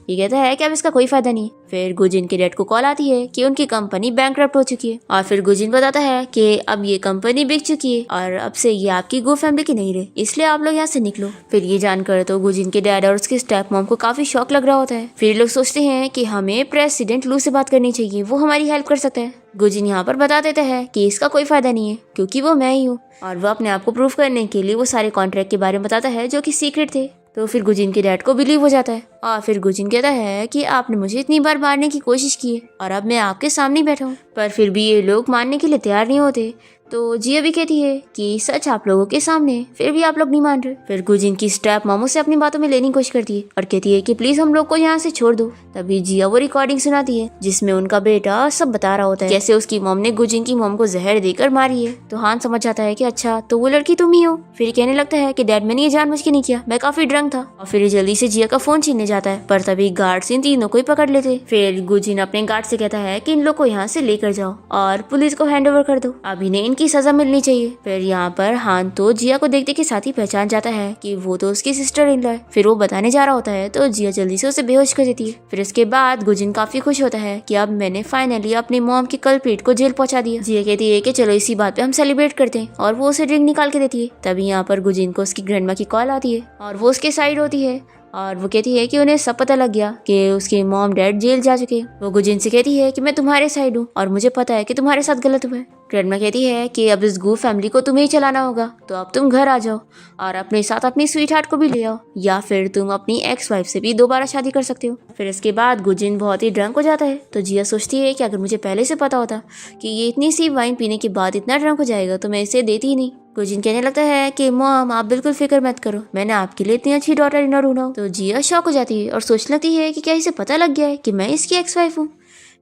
ये कहता है कि अब इसका कोई फायदा नहीं। फिर गुजिन के डैड को कॉल आती है कि उनकी कंपनी बैंकरप्ट हो चुकी है और फिर गुजिन बताता है कि अब ये कंपनी बिक चुकी है और अब से ये आपकी गो फैमिली की नहीं रही, इसलिए आप लोग यहाँ से निकलो। फिर ये जानकर तो गुजिन के डैड और उसके स्टेप मॉम को काफी शौक लग रहा होता है। फिर लोग सोचते हैं कि हमें प्रेसिडेंट लू से बात करनी चाहिए, वो हमारी हेल्प कर सकता है। गुजिन यहाँ पर बता देता है कि इसका कोई फायदा नहीं है क्योंकि वो मैं ही हूँ, और वो अपने आप को प्रूव करने के लिए वो सारे कॉन्ट्रैक्ट के बारे में बताता है जो कि सीक्रेट थे। तो फिर गुजिन के डैड को बिलीव हो जाता है और फिर गुजिन कहता है कि आपने मुझे इतनी बार मारने की कोशिश की है और अब मैं आपके सामने बैठा हूँ। पर फिर भी ये लोग मानने के लिए तैयार नहीं होते। तो जिया भी कहती है कि सच आप लोगों के सामने, फिर भी आप लोग नहीं मान रहे। फिर गुजिन की स्टेप मामू से अपनी बातों में लेने की कोशिश करती है और कहती है कि प्लीज हम लोग को यहाँ से छोड़ दो। तभी जिया वो रिकॉर्डिंग सुनाती है जिसमें उनका बेटा सब बता रहा होता है कैसे उसकी मॉम ने गुजिन की मॉम को जहर देकर मारी है। तो हान समझ जाता है कि अच्छा तो वो लड़की तुम ही हो। फिर कहने लगता है कि डैड मैंने ये जानबूझ के नहीं किया, मैं काफी ड्रंक था। और फिर जल्दी से जिया का फोन छीनने जाता है, पर तभी गार्ड्स इन तीनों को ही पकड़ लेते। फिर गुजिन अपने गार्ड से कहता है कि इन लोग को यहाँ से लेकर जाओ और पुलिस को हैंड ओवर कर दो, अब इन्हें इनकी सजा मिलनी चाहिए। फिर यहाँ पर हान तो जिया को देखते के साथ ही पहचान जाता है कि वो तो उसकी सिस्टर इन लॉ है। फिर वो बताने जा रहा होता है तो जिया जल्दी से उसे बेहोश कर देती है। फिर इसके बाद गुजिन काफी खुश होता है कि अब मैंने फाइनली अपनी मॉम की कल्प्रिट को जेल पहुंचा दिया। जिया कहती है कि चलो इसी बात पे हम सेलिब्रेट करते हैं और वो उसे ड्रिंक निकाल के देती है। तभी यहाँ पर गुजिन को उसकी ग्रैंडमा की कॉल आती है और वो उसके साइड होती है और वो कहती है कि उन्हें सब पता लग गया कि उसके मॉम डैड जेल जा चुके हैं। वो गुजिन से कहती है कि मैं तुम्हारे साइड हूँ और मुझे पता है कि तुम्हारे साथ गलत हुआ है। ग्रैंडमा कहती है कि अब इस गू फैमिली को तुम्हें ही चलाना होगा, तो अब तुम घर आ जाओ और अपने साथ अपनी स्वीट हार्ट को भी ले आओ, या फिर तुम अपनी एक्स वाइफ से भी दोबारा शादी कर सकते हो। फिर इसके बाद गुजिन बहुत ही ड्रंक हो जाता है। तो जिया सोचती है कि अगर मुझे पहले से पता होता कि ये इतनी सी वाइन पीने के बाद इतना ड्रंक हो जाएगा तो मैं इसे देती ही नहीं। गुजिन कहने लगता है कि मॉम आप बिल्कुल फिक्र मत करो, मैंने आपके लिए इतनी अच्छी डॉटर इन लॉ ढूंढा हूं। तो जिया शॉक हो जाती है और सोचने लगती है कि क्या इसे पता लग गया है कि मैं इसकी एक्स वाइफ हूँ।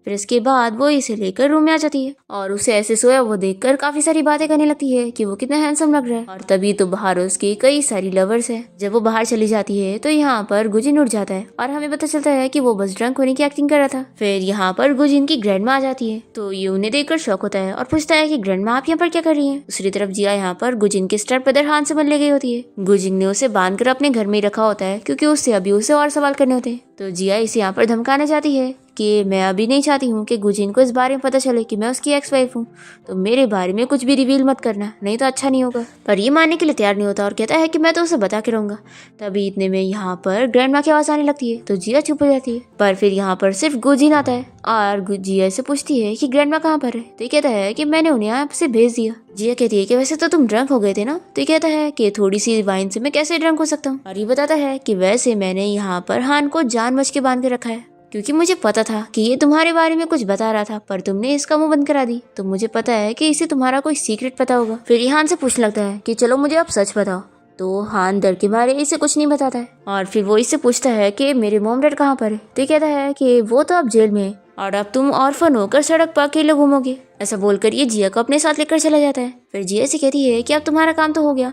फिर इसके बाद वो इसे लेकर रूम में आ जाती है और उसे ऐसे सोया वो देखकर काफी सारी बातें करने लगती है कि वो कितना हैंडसम लग रहा है। और तभी तो बाहर उसकी कई सारी लवर्स है। जब वो बाहर चली जाती है तो यहाँ पर गुजिन उठ जाता है और हमें पता चलता है कि वो बस ड्रंक होने की एक्टिंग कर रहा था। फिर यहाँ पर गुजिन की ग्रैंडमा आ जाती है तो ये उन्हें देखकर शॉक होता है और पूछता है कि ग्रैंडमा आप यहाँ पर क्या कर रही है। दूसरी तरफ जिया यहाँ पर गुजिन के स्टेप ब्रदर हान से मिलने गई होती है। गुजिन ने उसे बांध कर अपने घर में रखा होता है क्योंकि उससे अभी उसे और सवाल करने होते हैं। तो जिया इसे यहाँ पर धमकाना चाहती है कि मैं अभी नहीं चाहती हूँ कि गुजिन को इस बारे में पता चले कि मैं उसकी एक्स वाइफ हूँ, तो मेरे बारे में कुछ भी रिवील मत करना, नहीं तो अच्छा नहीं होगा। पर ये मानने के लिए तैयार नहीं होता और कहता है कि मैं तो उसे बता के रहूंगा। तभी इतने में यहाँ पर ग्रैंडमा की आवाज आने लगती है तो जिया चुप हो जाती है। पर फिर यहाँ पर सिर्फ गुजिन आता है और जिया से पूछती है कि ग्रैंडमा कहाँ पर है। तो ये कहता है कि मैंने उन्हें आपसे भेज दिया। जिया कहती है कि वैसे तो तुम ड्रंक हो गए थे ना। तो ये कहता है कि थोड़ी सी वाइन से मैं कैसे ड्रंक हो सकता हूँ। और ये बताता है कि वैसे मैंने यहाँ पर हान को जानबूझ के बांध के रखा है क्योंकि मुझे पता था कि ये तुम्हारे बारे में कुछ बता रहा था, पर तुमने इसका मुंह बंद करा दी। तो मुझे पता है कि इसे तुम्हारा कोई सीक्रेट पता होगा। फिर ये हान से पूछने लगता है कि चलो मुझे अब सच बताओ। तो हान डर के मारे इसे कुछ नहीं बताता है और फिर वो इससे पूछता है कि मेरे मॉम डैड कहाँ पर है। तो ये कहता है कि वो तो अब जेल में है और अब तुम ऑर्फन होकर सड़क पर अकेले घूमोगे। ऐसा बोलकर ये जिया को अपने साथ लेकर चला जाता है। फिर जिया से कहती है कि अब तुम्हारा काम तो हो गया,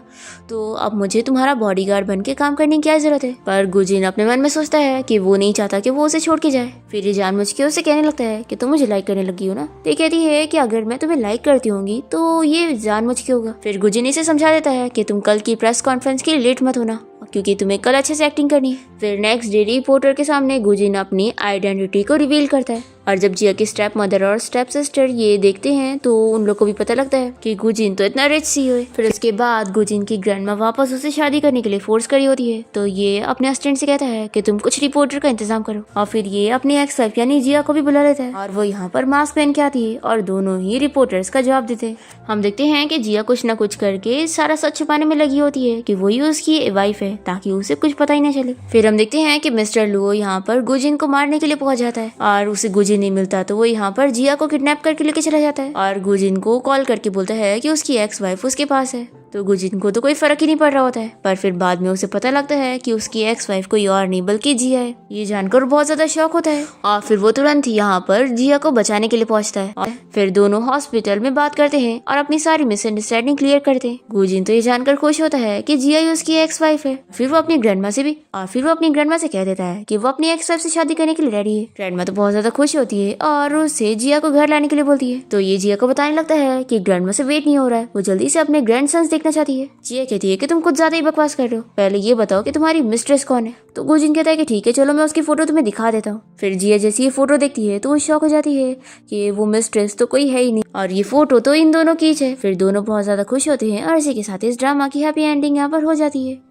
तो अब मुझे तुम्हारा बॉडीगार्ड बन के काम करने की क्या जरूरत है। पर गुजिन अपने मन में सोचता है कि वो नहीं चाहता कि वो उसे छोड़ के जाए। फिर ये जानबूझ के उसे कहने लगता है कि तुम मुझे लाइक करने लगी हो ना। तो ये कहती है कि अगर मैं तुम्हें लाइक करती होंगी तो ये जानबूझ के होगा। फिर गुजिन इसे समझा देता है कि तुम कल की प्रेस कॉन्फ्रेंस के लिए लेट मत होना क्योंकि तुम्हें कल अच्छे से एक्टिंग करनी है। फिर नेक्स्ट डे रिपोर्टर के सामने गुजिन अपनी आइडेंटिटी को रिवील करता है और जब जिया की स्टेप मदर और स्टेप सिस्टर ये देखते हैं तो उन लोग को भी पता लगता है कि गुजिन तो इतना रिच सी है। फिर उसके बाद गुजिन की ग्रैंडमा वापस उसे शादी करने के लिए फोर्स करी होती है, तो ये अपने असिस्टेंट से कहता है कि तुम कुछ रिपोर्टर का इंतजाम करो, और फिर ये अपनी एक्स वाइफ यानी जिया को भी बुला लेता है और वो यहाँ पर मास्क पहन के आती है और दोनों ही रिपोर्टर्स का जवाब देते हैं। हम देखते हैं कि जिया कुछ न कुछ करके सारा सच छुपाने में लगी होती है कि वही उसकी वाइफ है ताकि उसे कुछ पता ही न चले। फिर हम देखते हैं कि मिस्टर लुओ यहाँ पर गुजिन को मारने के लिए पहुंच जाता है और उसे गुजिन नहीं मिलता तो वो यहाँ पर जिया को किडनैप करके लेके चला जाता है और गुजिन को कॉल करके बोलता है कि उसकी एक्स वाइफ उसके पास है। तो गुजिन को तो कोई फर्क ही नहीं पड़ रहा होता है, पर फिर बाद में उसे पता लगता है कि उसकी एक्स वाइफ कोई और नहीं बल्कि जिया है। ये जानकर बहुत ज्यादा शॉक होता है और फिर वो तुरंत ही यहाँ पर जिया को बचाने के लिए पहुंचता है और फिर दोनों हॉस्पिटल में बात करते हैं और अपनी सारी मिसअंडरस्टैंडिंग क्लियर करते हैं। गुजिन तो ये जानकर खुश होता है कि जिया ही उसकी एक्स वाइफ है। फिर वो अपनी ग्रैंडमा से कह देता है कि वो अपनी एक्स वाइफ से शादी करने के लिए रेडी है। ग्रैंडमा तो बहुत ज्यादा खुश होती है और उससे जिया को घर लाने के लिए बोलती है। तो ये जिया को बताने लगता है कि ग्रैंडमा से वेट नहीं हो रहा है, वो जल्दी से अपने ग्रैंडसन्स देखना चाहती है। जिया कहती है कि तुम कुछ ज्यादा ही बकवास कर रहे हो, पहले ये बताओ कि तुम्हारी मिस्ट्रेस कौन है। तो गुजिन कहता है कि ठीक है चलो मैं उसकी फोटो तुम्हें दिखा देता हूँ। फिर जिया जैसी ये फोटो देखती है तो वो शॉक हो जाती है कि वो मिस्ट्रेस तो कोई है ही नहीं और ये फोटो तो इन दोनों की है। फिर दोनों बहुत ज्यादा खुश होते हैं और इसी के साथ इस ड्रामा की हैप्पी एंडिंग यहाँ पर हो जाती है।